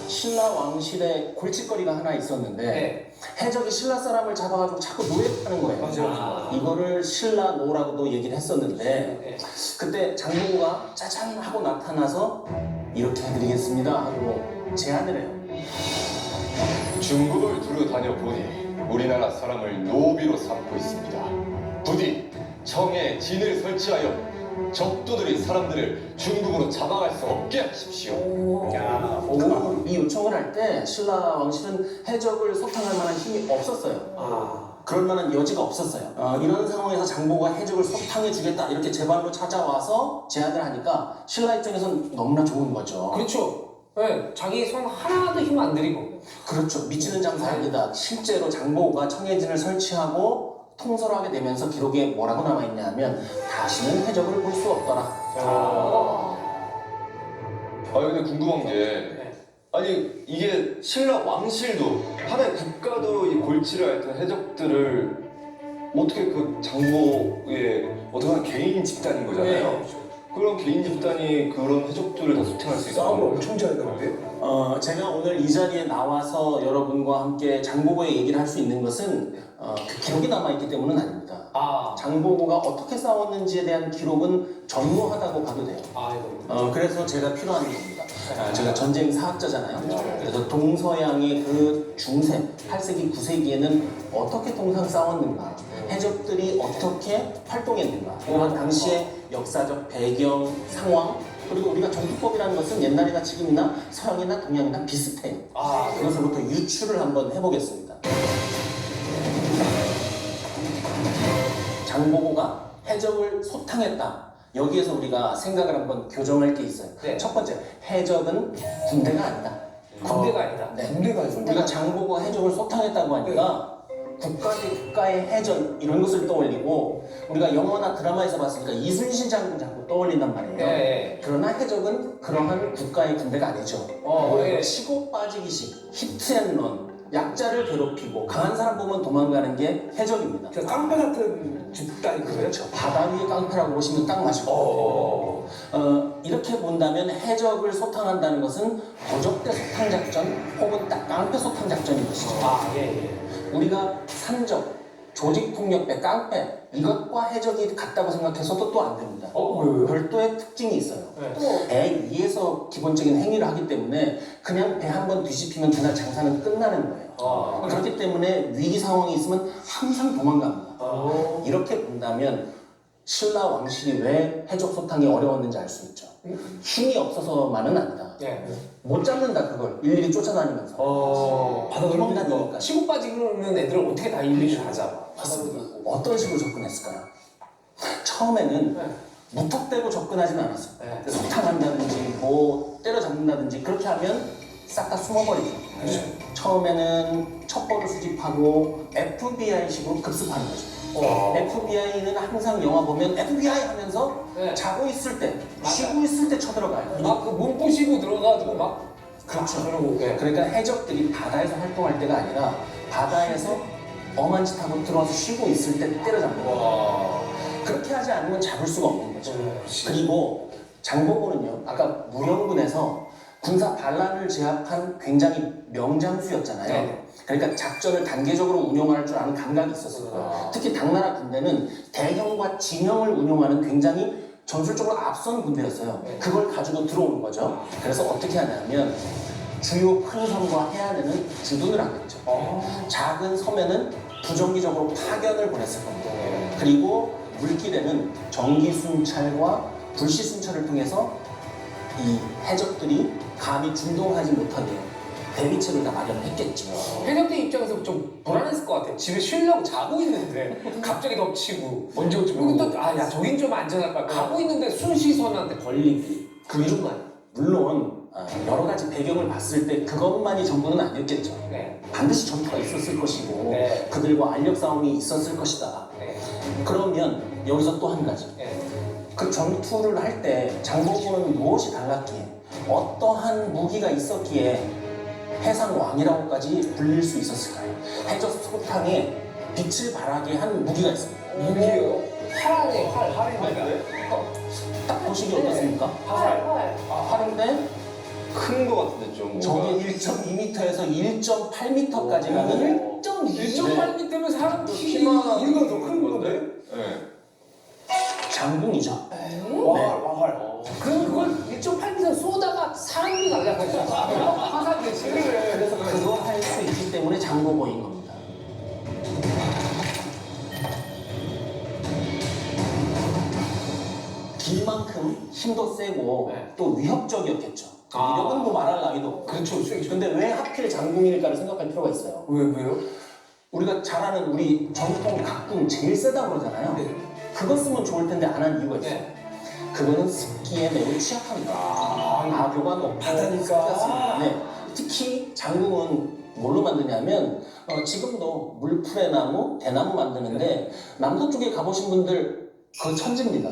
신라 왕실에 골칫거리가 하나 있었는데 해적이 신라 사람을 잡아가지고 자꾸 노예하는 거예요. 이거를 신라노라고도 얘기를 했었는데 그때 장보고가 짜잔 하고 나타나서 이렇게 해드리겠습니다 하고 제안을 해요. 중국을 두루 다녀보니 우리나라 사람을 노비로 삼고 있습니다. 부디 청에 진을 설치하여 적도들이 사람들을 중국으로 잡아갈 수 없게 하십시오. 이 요청을 할 때 신라 왕실은 해적을 소탕할 만한 힘이 없었어요. 그럴 만한 여지가 없었어요. 이런 상황에서 장보고가 해적을 소탕해 주겠다 이렇게 제발로 찾아와서 제안을 하니까 신라 입장에선 너무나 좋은 거죠. 그렇죠. 자기 손 하나도 힘 안 들이고. 그렇죠. 미치는 장사 아니다. 실제로 장보고가 청해진을 설치하고 통솔하게 되면서 기록에 뭐라고 남아있냐 하면 다시는 해적을 볼 수 없더라. 근데 궁금한 게 아니 이게 신라 왕실도 하나의 국가도 이 골치를 앓던 해적들을 어떻게 그 장보의 어떻게 보면 개인 집단인 거잖아요. 그런 개인 집단이 그런 해적들을 다 소탕할 수 있어요. 싸움을 엄청 잘하는데? 제가 오늘 이 자리에 나와서 여러분과 함께 장보고의 얘기를 할 수 있는 것은 그 기록이 남아있기 때문은 아닙니다. 장보고가 어떻게 싸웠는지에 대한 기록은 전무하다고 봐도 돼요. 그래서 제가 필요한 겁니다. 제가 전쟁 사학자잖아요. 그래서 동서양의 그 중세, 8세기, 9세기에는 어떻게 동상 싸웠는가, 해적들이 어떻게 활동했는가, 또한 당시의 역사적 배경, 상황, 그리고 우리가 정투법이라는 것은 옛날이나 지금이나 서양이나 동양이나 비슷해요. 그것으로부터 유추를 한번 해보겠습니다. 장보고가 해적을 소탕했다. 여기에서 우리가 생각을 한번 교정할 게 있어요. 첫 번째, 해적은 군대가 아니다. 군대가 아니다. 네. 군대가 아니죠. 우리가 장보고가 해적을 소탕했다고 하니까 국가 대 국가의 해전 이런 것을 떠올리고, 우리가 영화나 드라마에서 봤으니까 이순신 장군 자꾸 떠올린단 말이에요. 그러나 해적은 그러한 국가의 군대가 아니죠. 치고 빠지기식, 히트앤런, 약자를 괴롭히고 강한 사람 보면 도망가는 게 해적입니다. 깡패 같은 집단인 거예요? 그렇죠. 바다 위의 깡패라고 보시면 딱 맞고. 이렇게 본다면 해적을 소탕한다는 것은 도적대 소탕 작전 혹은 딱 깡패 소탕 작전인 것이죠. 우리가 산적, 조직폭력배, 깡패 이것과 해적이 같다고 생각해서도 또 안 됩니다. 별도의 특징이 있어요. 또 배 위에서 기본적인 행위를 하기 때문에 그냥 배 한 번 뒤집히면 그날 장사는 끝나는 거예요. 그렇기 때문에 위기 상황이 있으면 항상 도망갑니다. 이렇게 본다면 신라 왕실이 왜 해적 소탕이 어려웠는지 알 수 있죠. 힘이 없어서만은 아니다. 못 잡는다, 그걸 일일이 쫓아다니면서. 바닥을 도망다니니까. 치고 빠지는 애들을 어떻게 다 일일이 다 잡아? 맞습니다. 어떤 식으로 접근했을까요? 처음에는 무턱대고 접근하진 않았어요. 소탕한다든지 뭐 때려잡는다든지 그렇게 하면 싹 다 숨어버리죠. 처음에는 첩보를 수집하고 FBI식으로 급습하는 거죠. FBI는 항상 영화 보면 FBI 하면서 자고 있을 때, 쉬고 있을 때 쳐들어가요. 그 문 부시고 들어가지고 막. 그렇죠. 그러니까 해적들이 바다에서 활동할 때가 아니라 바다에서 엄한 짓 하고 들어와서 쉬고 있을 때 때려잡는 거예요. 그렇게 하지 않으면 잡을 수가 없는 거죠. 그리고 장보고는요, 아까 무령군에서 군사 반란을 제압한 굉장히 명장수였잖아요. 그러니까 작전을 단계적으로 운용할 줄 아는 감각이 있었어요. 특히 당나라 군대는 대형과 진형을 운용하는 굉장히 전술적으로 앞선 군대였어요. 그걸 가지고 들어오는 거죠. 그래서 어떻게 하냐면 주요 큰 섬과 해안에는 주둔을 하겠죠. 작은 섬에는 부정기적으로 파견을 보냈을 겁니다. 그리고 물길에는 전기 순찰과 불시 순찰을 통해서 이 해적들이 감히 준동하지 못하게 대비책을 다 마련했겠죠. 해적대 입장에서 좀 불안했을 것 같아요. 집에 쉬려고 자고 있는데 갑자기 덮치고 언제 올지 모르고 야 저긴 좀 안전할 거야. 가고 있는데 순시선한테 걸리기. 그리고 물론 여러 가지 배경을 봤을 때 그것만이 전부는 아니었겠죠. 반드시 전투가 있었을 것이고 그들과 알력 싸움이 있었을 것이다. 그러면 여기서 또 한 가지. 그 전투를 할 때 장보고는 무엇이 달랐기에, 어떠한 무기가 있었기에 해상왕이라고까지 불릴 수 있었을까요? 해적 소탕에 빛을 발하게 한 무기가 있습니다. 무기요? 활인데? 딱 보시기 어떻습니까? 활인데 큰 거 같은데 좀. 저게 1.2m에서 1.8m까지 가는 1.8m면 사람 키만 우리가 더 큰 건데? 장궁이죠. 왕활. 그럼 그걸 1.8m 쏘다가 사람이 날라가죠. 화살 대신. 그래서 그거 할 수 있기 때문에 장보고인 겁니다. 길만큼 힘도 세고 또 위협적이었겠죠. 위력은 뭐 말할 나위도 없고. 그렇죠. 근데 왜 하필 장궁일까를 생각할 필요가 있어요. 왜요? 우리가 잘 아는 우리 전통 각궁 제일 세다고 그러잖아요. 그거 쓰면 좋을 텐데 안 한 이유가 있어요. 그거는 습기에 매우 취약합니다. 악효가 높고 바다니까. 특히 장궁은 뭘로 만드냐면 지금도 물풀의 나무, 대나무 만드는데 남도 쪽에 가보신 분들 그거 천지입니다.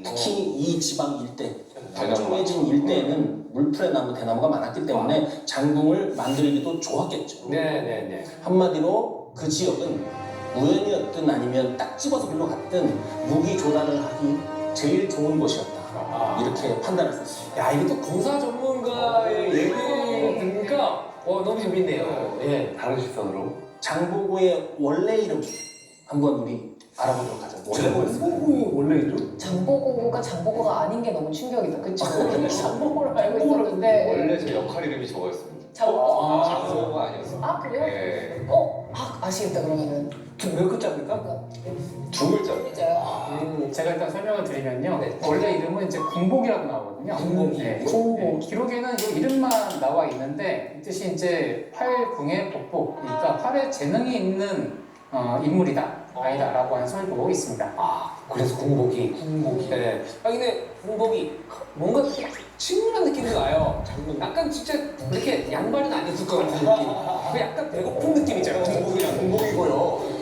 특히 이 지방 일대, 북중해진 일대에는 물풀의 나무, 대나무가 많았기 때문에 장궁을 만들기도 좋았겠죠. 한마디로 그 지역은 우연이었든 아니면 딱 집어서 글로 갔든 무기 조달을 하기 제일 좋은 곳이었다. 이렇게 판단할 수 있습니다. 야, 이게 또 공사 전문가의 얘기를 들으니까 너무 재밌네요. 예. 다른 시선으로. 장보고의 원래 이름 한번 우리 알아보도록 하죠. 장보고의 원래 이름? 장보고가 장보고가 아닌 게 너무 충격이다. 그쵸? 장보고를 알고 있었는데. 원래 제 역할 이름이 저거였습니다. 장보고. 장보고가 아니었어요. 아, 그래요? 네. 아시겠다, 그러면은. 몇 글자입니까? 두 글자. 진짜요? 제가 일단 설명을 드리면요. 원래 이름은 이제 궁복이라고 나오거든요. 궁복이. 네. 궁복. 기록에는 이 이름만 나와 있는데 이 뜻이 이제 활궁의 복복, 그러니까 활에 재능이 있는 인물이다, 아이다라고 하는 설도 있습니다. 그래서 궁복이. 네. 근데 궁복이 뭔가 되게 친근한 느낌도 나요. 약간 진짜 이렇게 양말은 안 입을 것 같은 느낌. 그 약간 배고픈 느낌 있잖아요. 궁복이랑 궁복이고요.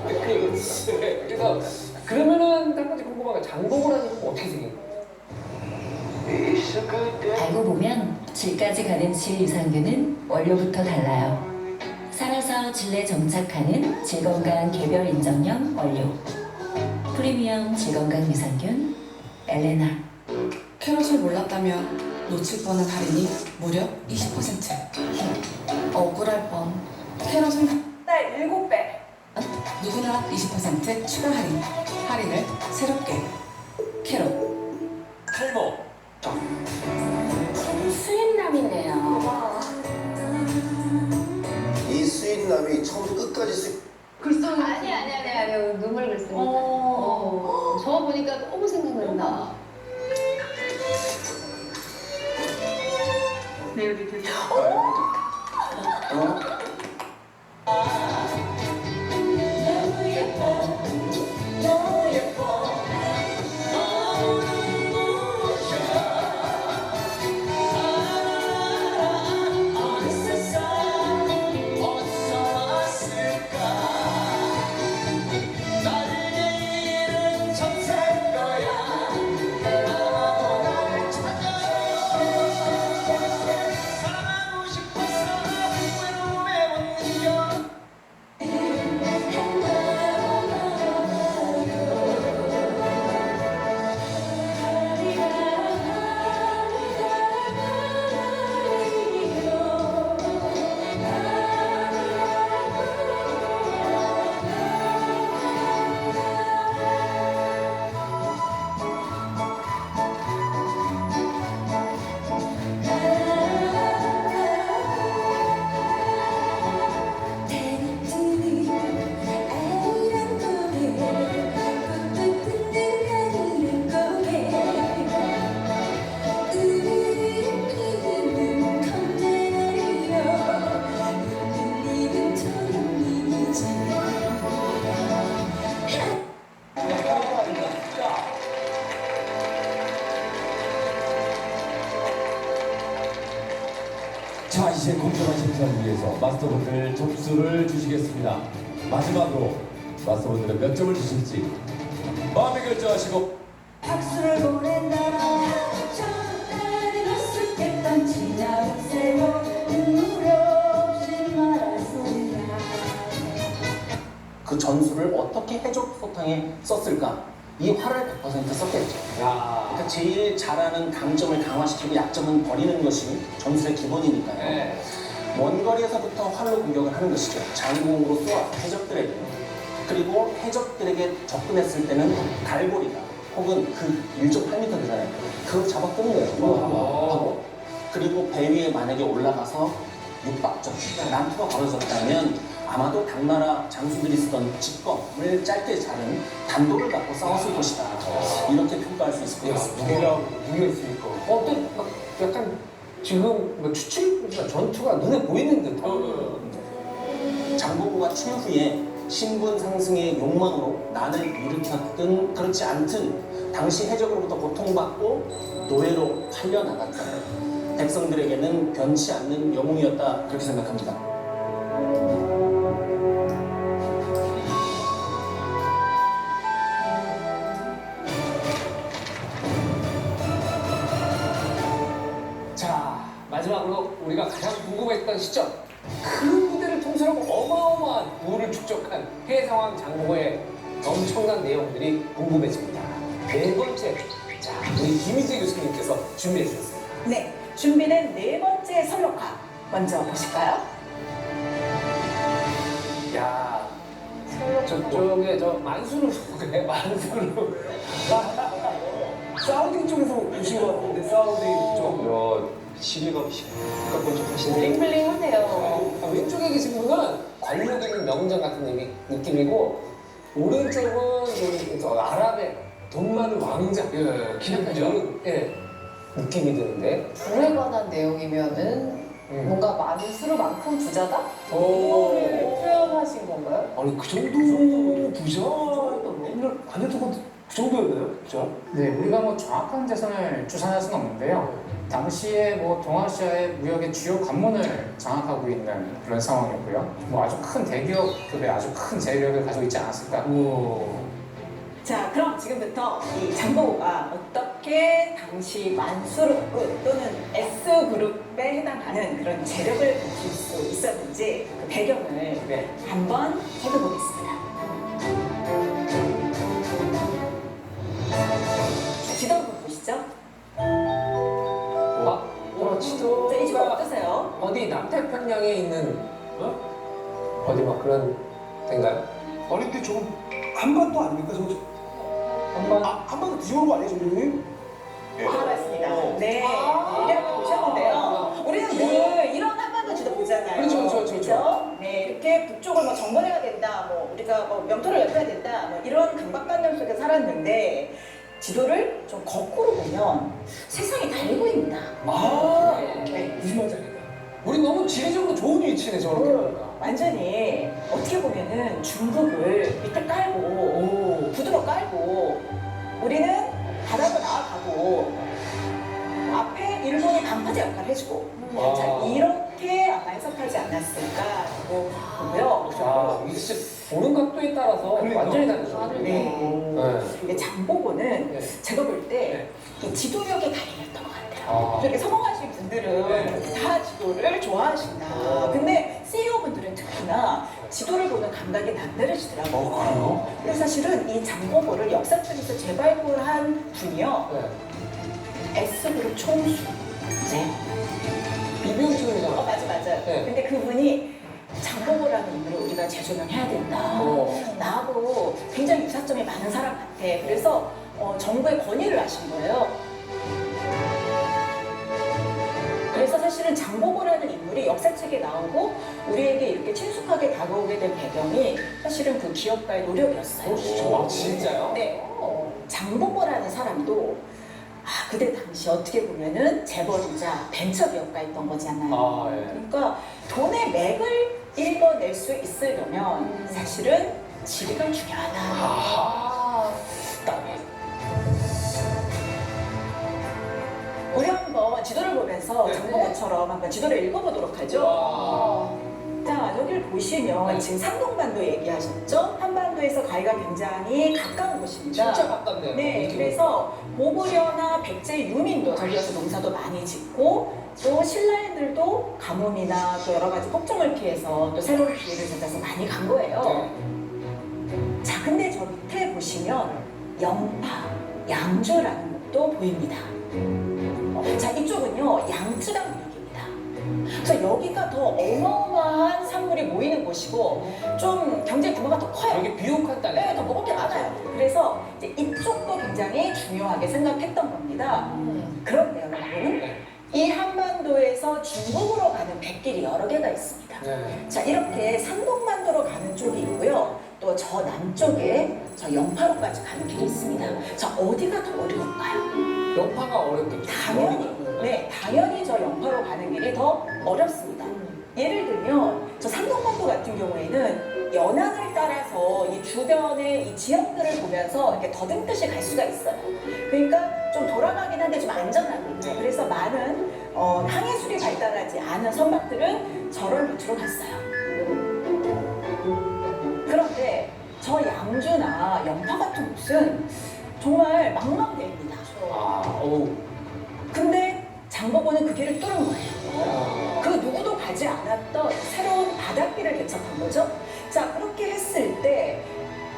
그래서 그러면은 한 가지 궁금한 건 장보고라는 건 어떻게 생긴 거예요? 알고 보면 질까지 가는 질 유산균은 원료부터 달라요. 살아서 질내 정착하는 질건강 개별 인정형 원료. 프리미엄 질건강 유산균 엘레나. 캐럿을 몰랐다면 놓칠 뻔한 할인이 무려 20%. 억울할 뻔. 캐럿은 딸 7배. 누구나 20% 추가 할인. 할인을 새롭게. 캐럿. 탈모. 수인남이네요. 이 수인남이 처음부터 끝까지 아니야. 눈물 글쓰니까. 저 보니까 너무 생각난다. 자, 이제 공정한 심사를 위해서 마스터분들 점수를 주시겠습니다. 마지막으로 마스터분들은 몇 점을 주실지 마음에 결정하시고 박수를 보낸다면 저 딸이 웃을 때던 지나온 세월 눈물 없이 말할 소리야. 그 전술을 어떻게 해적 소탕에 썼을까? 이 활을 100% 썼겠죠. 그러니까 제일 잘하는 강점을 강화시키고 약점은 버리는 것이 전술의 기본이니까요. 원거리에서부터 활로 공격을 하는 것이죠. 장공으로 쏘아 해적들에게. 그리고 해적들에게 접근했을 때는 갈고리가 혹은 그 1.8m 되잖아요. 그걸 잡아 끄는 거예요. 하고. 그리고 배 위에 만약에 올라가서 육박전, 난투가 벌어졌다면 아마도 당나라 장수들이 쓰던 직검을 짧게 자른 단도를 갖고 싸웠을 것이다. 이렇게 평가할 수 있을 것 같습니다. 무게가 있으니까. 어떤 막 약간 지금 뭐 추측이나 전투가 눈에 보이는 듯한. 장보고가 추후에 신분 상승의 욕망으로 난을 일으켰든 그렇지 않든 당시 해적으로부터 고통받고 노예로 팔려나갔다. 백성들에게는 변치 않는 영웅이었다. 그렇게 생각합니다. 자, 마지막으로 우리가 가장 궁금했던 시점. 그 무대를 통해 탐스럽고 어마어마한 부를 축적한 해상왕 장보고의 엄청난 내용들이 궁금해집니다. 네 번째, 자 우리 김희재 교수님께서 준비해 주셨습니다. 네, 준비된 네 번째 설록화 먼저 보실까요? 야, 저쪽에 저 만수르 그래 만수르. 사우디 쪽에서 오신 것 같은데 사우디 쪽. 시리가 좀 하시네. 블링블링하네요. 왼쪽에 계신 분은 관록 있는 명장 같은 느낌이고 오른쪽은 저 아랍의 돈 많은 왕자, 예, 기념죠. 예, 느낌이 드는데. 불에 관한 내용이면은 뭔가 만수르만큼 부자다? 오. 이거를 표현하신 건가요? 아니 그 정도 부자 아니었던 건데 그 정도였나요? 부자? 네, 우리가 뭐 정확한 재산을 추산할 수는 없는데요. 당시에 뭐 동아시아의 무역의 주요 관문을 장악하고 있는 그런 상황이었고요. 뭐 아주 큰 대기업급의 아주 큰 재력을 가지고 있지 않았을까. 자, 그럼 지금부터 이 장보고가 어떻게 당시 만수르급 또는 S그룹에 해당하는 그런 재력을 갖출 수 있었는지 그 배경을 한번 살펴보겠습니다. 지도 한번 보시죠. 지도가 자, 이 지도 어떠세요? 어디 남태평양에 있는 어디 막 그런 데인가요? 아니 근데 저건 한반도 아닙니까? 저거 한반도 뒤집은 거 아니에요, 선생님? 맞습니다. 네, 이렇게 보셨는데요. 우리는 늘 이런 한반도 지도 보잖아요. 그렇죠. 네, 이렇게 북쪽을 뭐 정벌해야 된다, 뭐 우리가 뭐 명토를 넓혀야 된다, 뭐 이런 강박관념 속에 살았는데 지도를 좀 거꾸로 보면 세상이 달리 보입니다. 네. 무슨 말인지 알겠다. 우리 너무 지리적으로 좋은 위치네 저렇게 보니까. 완전히 어떻게 보면은 중국을 밑에 깔고 부두로 깔고 우리는 바닥으로 나아가고 앞에 일본이 방파제 역할을 해주고 자, 이렇게 아마 해석하지 않았을까라고 보고요. 아, 이게 진짜 보는 각도에 따라서 완전히 다르죠. 네. 근데 장보고는 제가 볼 때 이 지도력의 달인이었던 것 같아요. 이렇게 성공하신 분들은 다 지도를 좋아하신다. 근데 CEO분들은 특히나 지도를 보는 감각이 남다르시더라고요. 그래서 사실은 이 장보고를 역사 쪽에서 재발굴한 분이요. S그룹 총수. 네. 이병철이잖아. 맞아요. 근데 그분이 장보고라는 인물을 우리가 재조명해야 된다. 나하고 굉장히 유사점이 많은 사람 같아. 그래서 정부에 건의를 하신 거예요. 그래서 사실은 장보고라는 인물이 역사책에 나오고 우리에게 이렇게 친숙하게 다가오게 된 배경이 사실은 그 기업가의 노력이었어요. 진짜요? 네. 장보고라는 사람도 그때 당시 어떻게 보면은 재벌이자 벤처기업가였던 거잖아요. 그러니까 돈의 맥을 읽어낼 수 있으려면 사실은 지리가 중요하다. 우리 한번 지도를 보면서 장보고처럼 한번 지도를 읽어보도록 하죠. 자, 여기를 보시면 지금 상동반도 얘기하셨죠? 한반도에서 가이가 굉장히 가까운 곳입니다. 진짜 가깝네요. 네, 그래서 고구려나 백제 유민도 저기 와서 농사도 많이 짓고 또 신라인들도 가뭄이나 또 여러 가지 폭정을 피해서 또 새로운 기회를 찾아서 많이 간 거예요. 자, 근데 저 밑에 보시면 영파, 양주라는 곳도 보입니다. 자, 이쪽은요 양쯔강 지역입니다. 그래서 여기가 더 어마어마한 산물이 모이는 곳이고 좀 경제 규모가 더 커요. 여기 비옥한 땅이. 네, 더 먹을 게 많아요. 그래서 이제 이쪽도 굉장히 중요하게 생각했던 겁니다. 그런데요, 여러분, 이 한반도에서 중국으로 가는 백길이 여러 개가 있습니다. 자, 이렇게 산동반도로 가는 쪽이 있고요. 또 저 남쪽에 저 영파로까지 가는 길이 있습니다. 자, 어디가 더 어려울까요? 영파가 어렵겠죠. 당연히 저 영파로 가는 길이 더 어렵습니다. 예를 들면 저 산동반도 같은 경우에는 연안을 따라서 이 주변의 이 지형들을 보면서 이렇게 더듬듯이 갈 수가 있어요. 그러니까 좀 돌아가긴 한데 좀 안전합니다. 그래서 많은 항해술이 발달하지 않은 선박들은 저런 루트로 갔어요. 그런데 저 양주나 영파 같은 곳은 정말 망망대해입니다. 근데 장보고는 그 길을 뚫은 거예요. 그 누구도 가지 않았던 새로운 바닷길을 개척한 거죠. 자, 그렇게 했을 때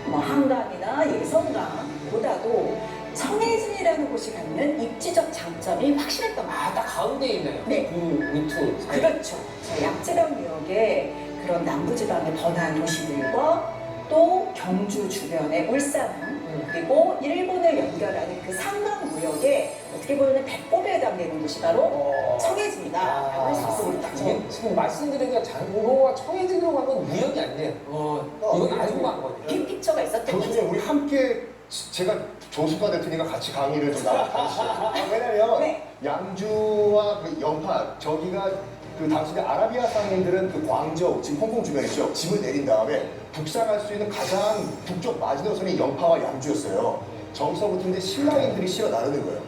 뭐 한강이나 예성강보다도 청해진이라는 곳이 갖는 입지적 장점이 확실했던 거예요. 딱 가운데에 있네요. 네. 그 루트 사이. 그렇죠. 양쯔강 유역의 그런 남부지방의 번화한 도시들과 또 경주 주변의 울산 그리고 일본을 연결하는 그 상강 무역에 어떻게 보면 배꼽에 해당되는 곳이 바로 청해진이다라고 할 수 있습니다. 이게 지금 말씀드린 장보고와 청해진으로 간 건 무역이 아니에요. 이건 알고 간 거예요. 빅픽처가 있었던 거죠. 교수님 우리 함께 제가 조수가 될 테니까 같이 강의를 좀 나눠주시죠. 왜냐면 네. 양주와 그 연파 저기가 그 당시에 아라비아 상인들은 그 광저우 지금 홍콩 주변이죠. 짐을 내린 다음에 북상할 수 있는 가장 북쪽 마지노선이 연파와 양주였어요. 저기서부터 이제 신라인들이 실어 나르는 거예요.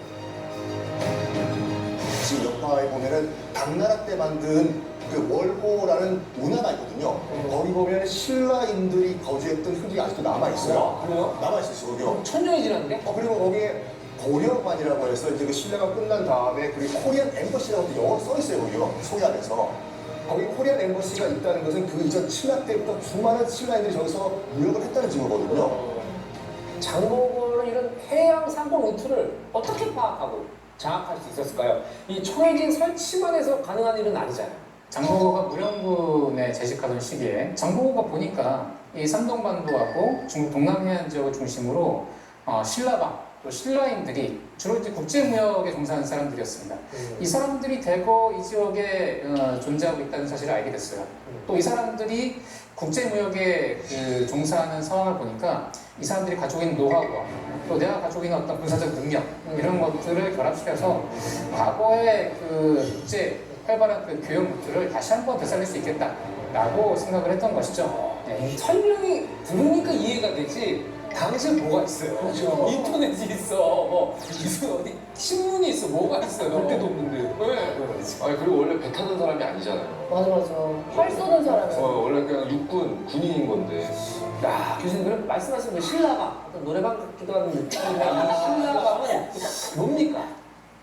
지금 연파에 보면은 당나라 때 만든 그 월호라는 운하가 있거든요. 거기 보면 신라인들이 거주했던 흔적이 아직도 남아있어요. 그래요? 남아있어요, 거기요. 천년이지났는데? 그리고 거기에 고려관이라고 해서 이제 그 신라가 끝난 다음에 그리고 코리안 엠버시라고 영어로 써있어요, 거기요. 소위안에서. 거기 코리안 엠버시가 있다는 것은 그 이전 신라 때부터 수많은 신라인들이 저기서 무역을 했다는 증거거든요. 장보고는 이런 해양 상공 루트를 어떻게 파악하고 장악할 수 있었을까요? 이 청해진 설치만 해서 가능한 일은 아니잖아요. 장보고가 무령군에 재직하던 시기에 장보고가 보니까 이 산동반도하고 중국 동남해안 지역을 중심으로 신라방 또 신라인들이 주로 이제 국제무역에 종사하는 사람들이었습니다. 이 사람들이 대거 이 지역에 존재하고 있다는 사실을 알게 됐어요. 또 이 사람들이 국제무역에 종사하는 상황을 보니까 이 사람들이 가지고 있는 노하우와 또 내가 가지고 있는 어떤 군사적 능력 이런 것들을 결합시켜서 과거의 그 국제 활발한 그 교역 루트를 다시 한번 되살릴 수 있겠다라고 생각을 했던 것이죠. 네. 설명이 들으니까 이해가 되지. 당시에 뭐가 있어요? 그렇죠. 인터넷이 있어. 무슨 어디 신문이 있어. 뭐가 있어요? 볼 데도 없는데. 네. 아니 그리고 원래 배 타는 사람이 아니잖아요. 맞아. 활 쏘는 사람이. 원래 그냥 육군 군인인 건데. 야, 교수님 그럼 말씀하신 그 신라방 어떤 노래방 같기도 하는 느낌인데 이 신라방은 뭡니까?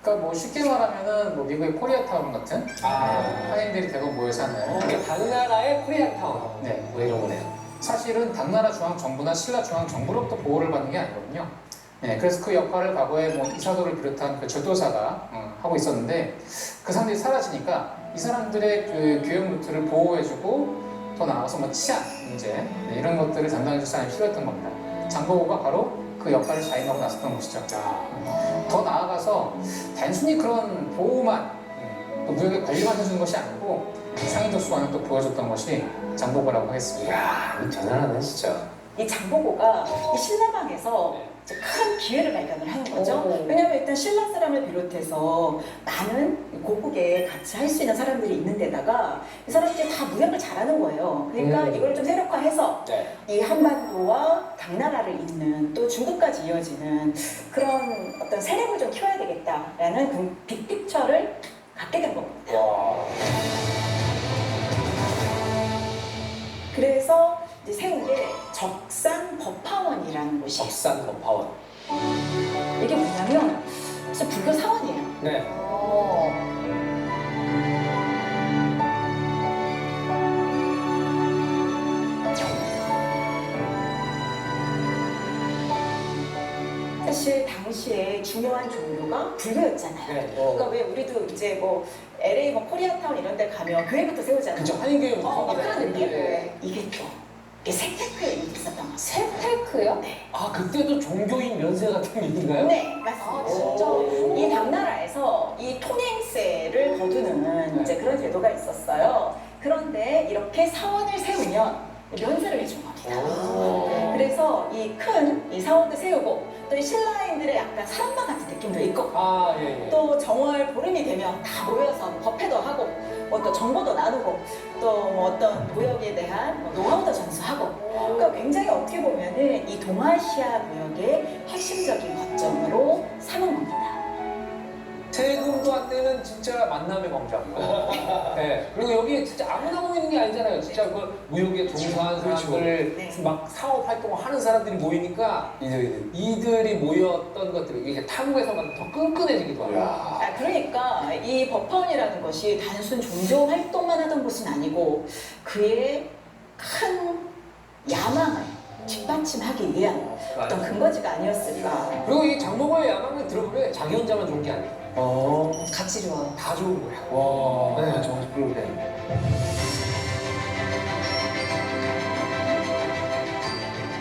그러니까 뭐 쉽게 말하면은 뭐 미국의 코리아타운 같은 한인들이 대거 모여 사는 그러니까 당나라의 코리아타운. 네. 뭐 이런 거네요. 사실은 당나라 중앙정부나 신라 중앙정부로부터 보호를 받는 게 아니거든요. 네, 그래서 그 역할을 과거에 뭐 이사도를 비롯한 그 절도사가 하고 있었는데 그 사람들이 사라지니까 이 사람들의 그 교역 루트를 보호해주고 더 나아가서 뭐 치안 문제 이런 것들을 담당해줄 사람이 필요했던 겁니다. 장보고가 바로 그 역할을 자임하고 나섰던 것이죠. 더 나아가서 단순히 그런 보호만 또 무역의 관리만 해주는 것이 아니고 상인적 수완을 또 보여줬던 것이 장보고라고 하겠습니다. 이야, 대단하네 진짜. 이 장보고가 이 신라방에서 이제 큰 기회를 발견을 하는 거죠. 왜냐하면 일단 신라 사람을 비롯해서 많은 고국에 같이 할 수 있는 사람들이 있는 데다가 이 사람들이 다 무역을 잘하는 거예요. 그러니까 이걸 좀 세력화해서 이 한반도와 당나라를 잇는 또 중국까지 이어지는 그런 어떤 세력을 좀 키워야 되겠다라는 그 빅픽처를 갖게 된 겁니다. 그래서 이제 세운 게 적산법화원이라는 곳이에요. 적산법화원. 이게 뭐냐면 진짜 불교 사원이에요. 네. 사실 당시에 중요한 종교가 불교였잖아요. 네. 그러니까 왜 우리도 이제 뭐 LA 뭐 코리아타운 이런 데 가면 교회부터 세우잖아요. 그쵸, 한인교회 그런 느낌? 네. 이게 또 이게 세테크에 있었던 거죠. 세테크요? 네. 아, 그때도 종교인 면세 같은 게 있나요? 네, 맞습니다. 진짜? 이 당나라에서 이 통행세를 거두는 이제 그런 제도가 있었어요. 그런데 이렇게 사원을 세우면 면세를 해준 겁니다. 그래서 이 큰 이 사원도 세우고 또 이 신라인들의 약간 사람방 같은 느낌도 있고 또 정월 보름이 되면 다 모여서 법회도 하고 뭐 또 정보도 나누고 또 뭐 어떤 무역에 대한 뭐 노하우도 전수하고 그러니까 굉장히 어떻게 보면은 이 동아시아 무역의 핵심적인 거점으로 삼은 겁니다. 세금도 안 내는 진짜 만남의 광장. 네. 그리고 여기에 진짜 아무나 모이는 게 아니잖아요. 진짜 그 무역에 종사하는 사람들, 막 사업 활동을 하는 사람들이 모이니까 이들이 모였던 것들이 이제 타국에서만 더 끈끈해지기도 하고. 아, 그러니까 이 법화원이라는 것이 단순 종교 활동만 하던 곳은 아니고 그의 큰 야망을 뒷받침하기 위한 어떤 근거지가 아니었을까. 그리고 이 장보고의 야망을 들어보면 자기 혼자만 좋은 게 아니에요. 같이 좋아. 다 좋은 거야. 와. 네, 정말 그러네.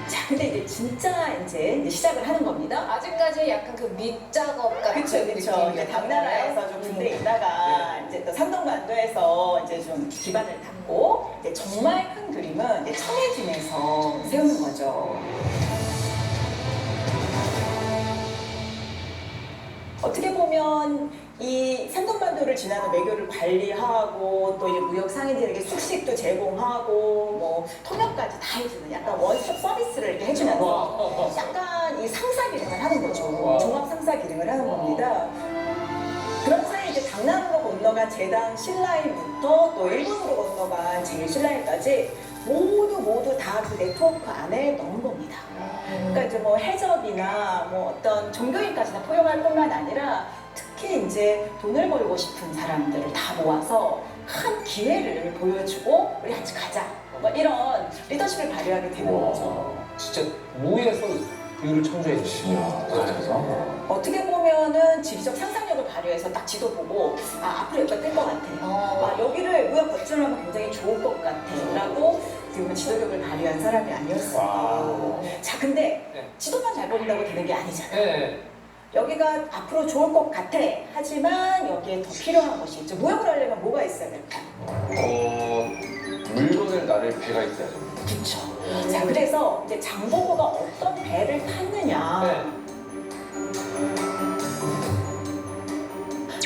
자, 근데 이제 진짜 이제 시작을 하는 겁니다. 아직까지 약간 그 밑작업 같은 그쵸, 그쵸. 이제 당나라에서 좀 군대 있다가 이제 또 산동반도에서 이제 좀 기반을 닦고 이제 정말 큰 그림은 이제 청해진에서 세우는 거죠. 어떻게 보면 이 산동반도를 지나는 외교를 관리하고 또 이제 무역 상인들에게 숙식도 제공하고 뭐 통역까지 다 해주는 약간 원스톱 서비스를 이렇게 해주면서 약간 이 상사 기능을 하는 거죠. 종합 상사 기능을 하는 겁니다. 그런 사이 이제 당나라로 건너간 제당 신라인부터 또 일본으로 건너간 제일신라인까지 모두 다 그 네트워크 안에 넣은 겁니다. 그러니까 이제 뭐 해적이나 뭐 어떤 종교인까지 다 포용할 뿐만 아니라 특히 이제 돈을 벌고 싶은 사람들을 다 모아서 큰 기회를 보여주고 우리 같이 가자. 뭐 이런 리더십을 발휘하게 되는 거죠. 진짜 무에서 규율을 창조해 주시면 어떻게 보면은 지리적 상상력을 발휘해서 딱 지도 보고 앞으로 여기가 뜰 것 같아. 여기를 무역 거점하면 굉장히 좋을 것 같아. 라고 지도력을 발휘한 사람이 아니었어요. 자, 근데 지도만 잘 본다고 되는 게 아니잖아요. 여기가 앞으로 좋을 것 같아. 하지만 여기에 더 필요한 것이 있죠. 무역을 하려면 뭐가 있어야 될까? 물건을 나를 배가 있어야죠. 그쵸. 자, 그래서 이제 장보고가 어떤 배를 탔느냐.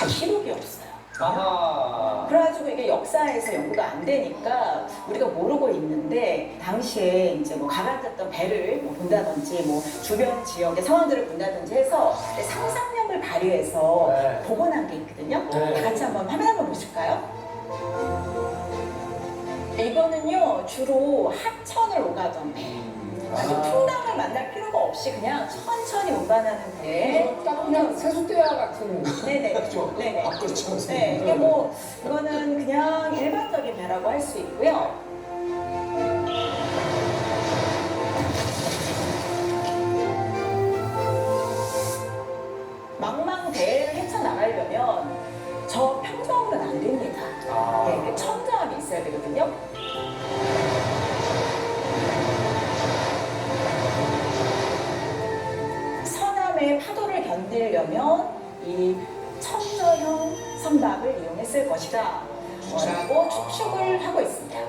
기록이 없어요. 아하. 그래가지고 이게 역사에서 연구가 안 되니까 우리가 모르고 있는데 당시에 이제 뭐 가라앉았던 배를 뭐 본다든지 뭐 주변 지역의 상황들을 본다든지 해서 상상력을 발휘해서 복원한 게 있거든요. 다 같이 한번 화면 한번 보실까요? 이거는요 주로 하천을 오가던 배. 아주 풍랑을 만날 필요가 없이 그냥 천천히 운반하는 배. 딱 그냥 세숫대야 같은. 네네. 그렇죠. 네네. 아, 그렇죠. 네, 이게 뭐 이거는 그냥 일반적인 배라고 할 수 있고요. 망망대해를 헤쳐나가려면 저 평정으로는 안 됩니다. 네, 천정함이 있어야 되거든요. 서남의 파도를 견디려면 이 천저형 선박을 이용했을 것이다 라고 추측을 하고 있습니다.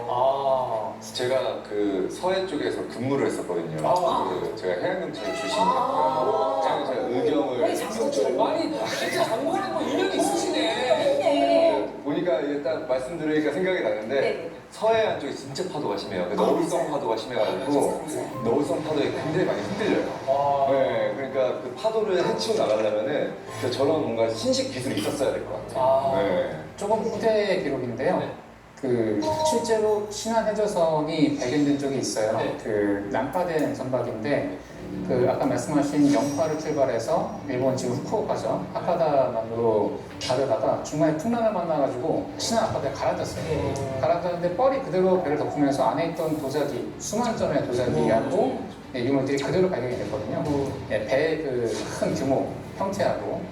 제가 그 서해 쪽에서 근무를 했었거든요. 그 제가 해양경찰 출신이니까 제가 의경을 많이 진짜 장보는 거 인연이 있으시네. 네. 보니까 이게 딱 말씀드리니까 생각이 나는데 서해 안쪽이 진짜 파도가 심해요. 그 너울성 파도가 심해가지고 너울성 파도에 굉장히 많이 흔들려요. 네, 그러니까 그 파도를 헤치고 나가려면은 저런 뭔가 신식 기술이 있었어야 될 것 같아요. 네. 조금 후대 기록인데요. 그 실제로 신안 해저선이 발견된 적이 있어요. 그 난파된 선박인데 그 아까 말씀하신 영파를 출발해서 일본 지금 후쿠오카죠. 아카다만으로 가려다가 중간에 풍랑을 만나가지고 신안 앞바다에 가라앉았어요. 가라앉았는데 뻘이 그대로 배를 덮으면서 안에 있던 도자기 수만 점의 도자기하고 유물들이 그대로 발견이 됐거든요. 배의 그 큰 규모, 형태하고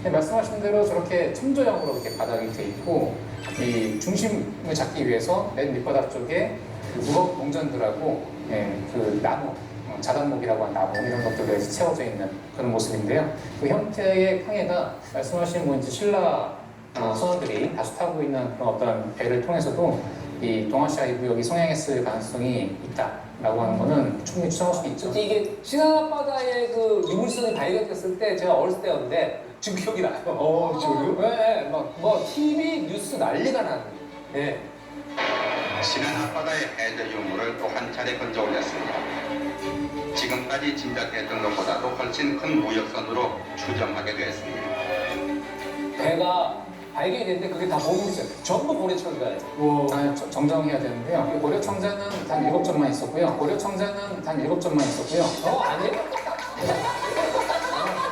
말씀하신 대로 저렇게 첨조형으로 이렇게 바닥이 돼 있고 이 중심을 잡기 위해서 맨 밑바닥 쪽에 그 무겁 동전들하고 그 나무, 자단목이라고 하는 나무 이런 것들로 채워져 있는 그런 모습인데요. 그 형태의 항해가 말씀하신 뭐 이제 신라 선원들이 다수 타고 있는 그런 어떤 배를 통해서도 이 동아시아의 무역이 성행했을 가능성이 있다라고 하는 거는 충분히 추정할 수 있죠. 이게 신안 앞바다에 그 유물선이 발견됐을 때 제가 어렸을 때였는데 지금 기억이 나요. 저요? 네, 막 뭐 TV 뉴스 난리가 나는. 네. 신안 앞바다의 해저 유물을 또 한 차례 건져 올렸습니다. 지금까지 짐작했던 것보다도 훨씬 큰 무역선으로 추정하게 되었습니다. 배가 발견이 됐는데 그게 다 보물이죠. 전부 고려청자예요. 아, 정정해야 되는데요. 고려청자는 단 7점만 있었고요. 고려청자는 단 7점만 있었고요. 아니에요?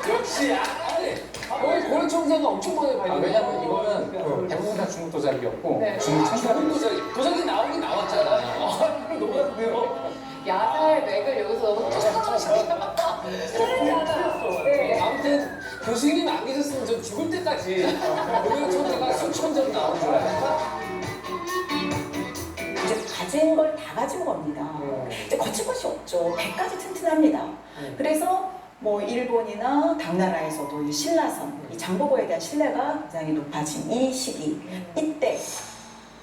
역시 아니. 고려청자가 엄청 많이 발견. 왜냐면 이거는 대부분 다 중국 도자기였고 네. 중국 청자 도자기 나오긴 나왔잖아. 아, 놀랐네요. 야살 맥을 여기서 너무 뚜껑시켰다. 네. 아무튼 교수님 안 계셨으면 전 죽을 때까지 고려청자가 수천 점 나온 줄 알았어요. 이제 가진 걸 다 가진 겁니다. 이제 거칠 것이 없죠. 배까지 튼튼합니다. 그래서 뭐 일본이나 당나라에서도 이 신라선, 이 장보고에 대한 신뢰가 굉장히 높아진 이 시기, 이때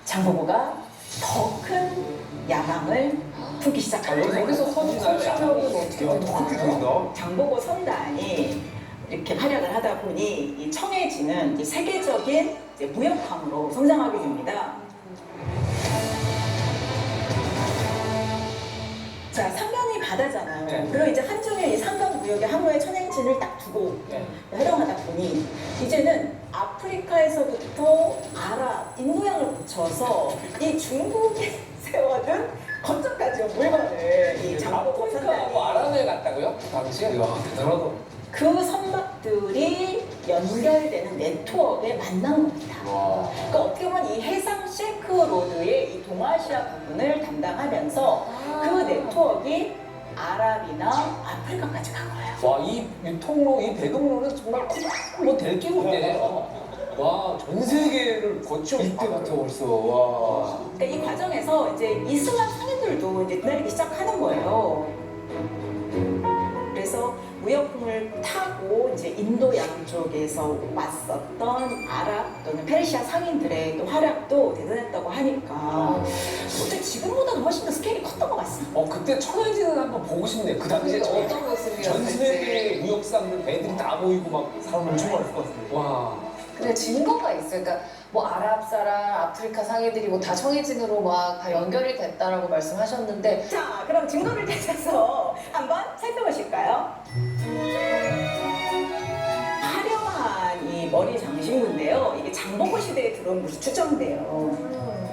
장보고가 더 큰 야망을 품기 시작합니다. 여기서 서지나요? 야망은 어떻게 되는 거예요? 장보고 선단이 이렇게 활약을 하다 보니 이 청해진은 이제 세계적인 이제 무역함으로 성장하게 됩니다. 자, 상면이 바다잖아요. 네. 그리고 이제 한중일 이 상강 무역의 항로에 천행진을 딱 두고 활용하다 보니 이제는 아프리카에서부터 아랍, 인도양을 거쳐서 이 중국에 세워둔 거점까지 온 물건을 이 장보고 선단이 아프리카하고 아랍에 갔다고요? 그 당시에? 이야, 대단하다. 그 선박들이 연결되는 네트워크에 만난 겁니다. 그러니까 어떻게 보면 이 해상 실크로드의 이 동아시아 부분을 담당하면서 그 네트워크가 아랍이나 아프리카까지 간 거예요. 와, 이 통로, 이 배경로는 정말 뭐될 게 없네. 와, 전 세계를 거쳐 이때부터 벌써. 와. 그러니까 이 과정에서 이제 이슬람 상인들도 이제 기다리기 시작하는 거예요. 그래서 무역풍을 타고 이제 인도 양쪽에서 왔었던 아랍 또는 페르시아 상인들의 또 활약도 대단했다고 하니까 어째 지금보다는 훨씬 더 스케일이 컸던 것 같습니다. 그때 청해진을 한번 보고 싶네. 그 당시에 어떤 전 모습이었을지. 세계 무역상들 배들이 다 모이고 막 사람 엄청 많을 것 같은데. 와. 근데 증거가 있어요. 그러니까 뭐 아랍 사람, 아프리카 상인들이 뭐 다 청해진으로 막 다 연결이 됐다라고 말씀하셨는데 자, 그럼 증거를 대해서 한번 살펴보실까요? 화려한 이 머리 장신구인데요. 이게 장보고 시대에 들어온 것이 추정돼요.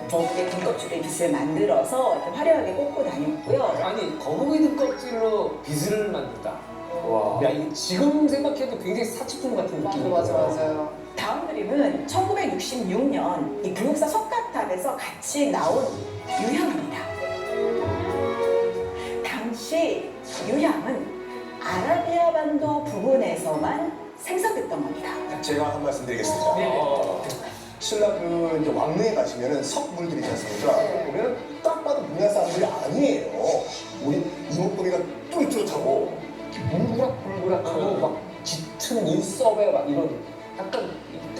거기에 등껍질의 빗을 만들어서 이렇게 화려하게 꽂고 다녔고요. 아니, 거북이 등껍질로 빗을 만든다. 와. 야, 이게 지금 생각해도 굉장히 사치품 같은 느낌이 맞아요. 다음 그림은 1966년 이 불국사 석가탑에서 같이 나온 유향입니다. 당시 유향은 아라비아 반도 부근에서만 생산됐던 겁니다. 제가 한 말씀 드리겠습니다. 신라들 이제 왕릉에 가시면은 석물들이 있지 않습니까? 보면 딱 봐도 문화 사람들이 아니에요. 우리 이목구비가 뚜렷하고 불그락불그락하고 막 짙은 눈썹에 막 이런 약간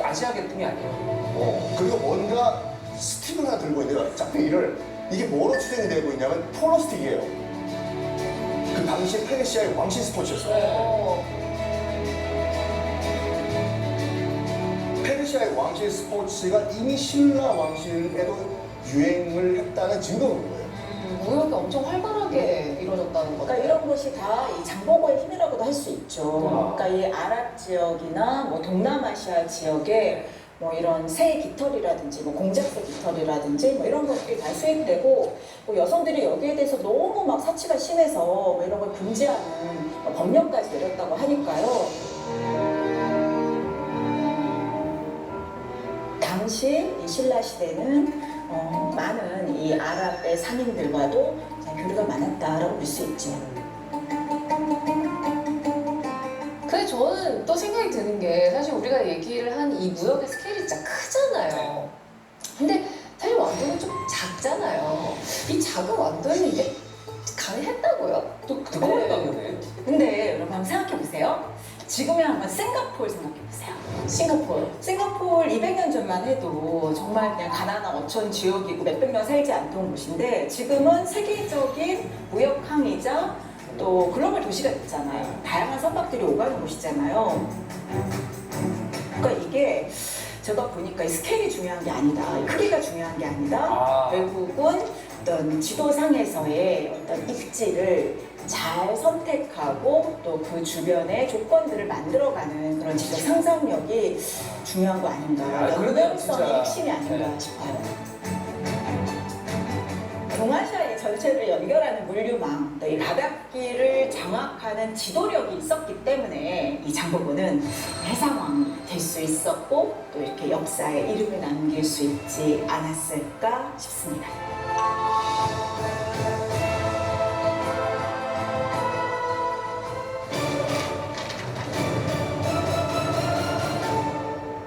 아시아 계통이 아니에요. 그리고 뭔가 스틱을 하나 들고 있는데 짝대기를 이게 뭐로 추정이 되고 있냐면 폴로 스틱이에요. 그 당시 페르시아의 왕실 스포츠였어요. 페르시아의 왕실 스포츠가 이미 신라 왕실에도 유행을 했다는 증거가 있는 거예요. 무역이 엄청 활발하게 이루어졌다는 거죠. 그러니까 이런 것이 다 이 장보고의 힘이라고도 할 수 있죠. 그러니까 이 아랍 지역이나 뭐 동남아시아 지역에 뭐 이런 새 깃털이라든지 뭐 공작새 깃털이라든지 뭐 이런 것들이 다 수입되고 뭐 여성들이 여기에 대해서 너무 막 사치가 심해서 뭐 이런 걸 금지하는 법령까지 내렸다고 하니까요. 당시 이 신라 시대는 많은 이 아랍의 상인들과도 교류가 많았다라고 볼 수 있죠. 근데 저는 또 생각이 드는 게 사실 우리가 얘기를 한 이 무역의 스케일이 진짜 크잖아요. 근데 사실 완도는 좀 작잖아요. 이 작은 완도에는 이게 가능했다고요? 또 그거에 따르네. 근데 여러분 한번 생각해 보세요. 지금의 한번 싱가포르 생각해 보세요. 싱가포르 200년 전만 해도 정말 그냥 가난한 어촌 지역이고 몇백 명 살지 않던 곳인데 지금은 세계적인 무역 항이자 또 글로벌 도시가 됐잖아요. 다양한 선박들이 오가는 곳이잖아요. 그러니까 이게 제가 보니까 이 스케일이 중요한 게 아니다. 이 크기가 중요한 게 아니다. 결국은 어떤 지도상에서의 어떤 입지를 잘 선택하고 또 그 주변의 조건들을 만들어가는 그런 지도 상상력이 중요한 거 아닌가, 그러네요, 연결성의 진짜. 핵심이 아닌가 네. 싶어요. 동아시아의 전체를 연결하는 물류망, 또 이 바닷길을 장악하는 지도력이 있었기 때문에 이 장보고는 해상왕이 될 수 있었고 또 이렇게 역사에 이름을 남길 수 있지 않았을까 싶습니다.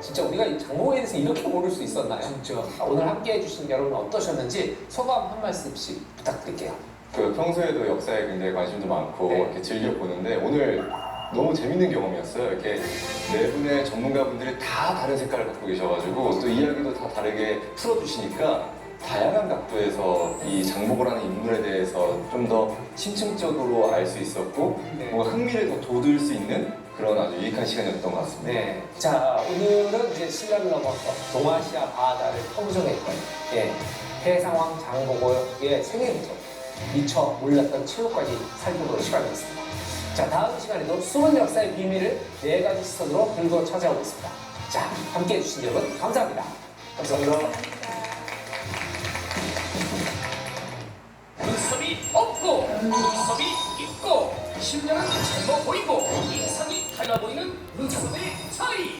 진짜 우리가 이 장보고에 대해서 이렇게 모를 수 있었나요? 진짜. 오늘 함께 해주신 여러분 어떠셨는지 소감 한 말씀씩 부탁드릴게요. 그 평소에도 역사에 굉장히 관심도 많고 네. 이렇게 즐겨 보는데 오늘 너무 재밌는 경험이었어요. 이렇게 네 분의 전문가분들이 다 다른 색깔을 갖고 계셔가지고 또 이야기도 다 다르게 풀어주시니까 다양한 각도에서 이 장보고라는 인물에 대해서 좀 더 심층적으로 알 수 있었고 네. 뭔가 흥미를 더 돋을 수 있는 그런 아주 유익한 시간이었던 것 같습니다. 네. 자, 오늘은 이제 신라를 넘어서 동아시아 바다를 터무정했던 해상왕 장보고의 생애부터 미처 몰랐던 최후까지 살펴보는 시간이었습니다. 자, 다음 시간에도 숨은 역사의 비밀을 4가지 시선으로 들고 찾아오겠습니다. 자, 함께 해주신 여러분 감사합니다. 감사합니다. 눈썹이 없고 눈썹이 있고 10년은 젊어 보이고 인상이 달라 보이는 눈썹의 차이.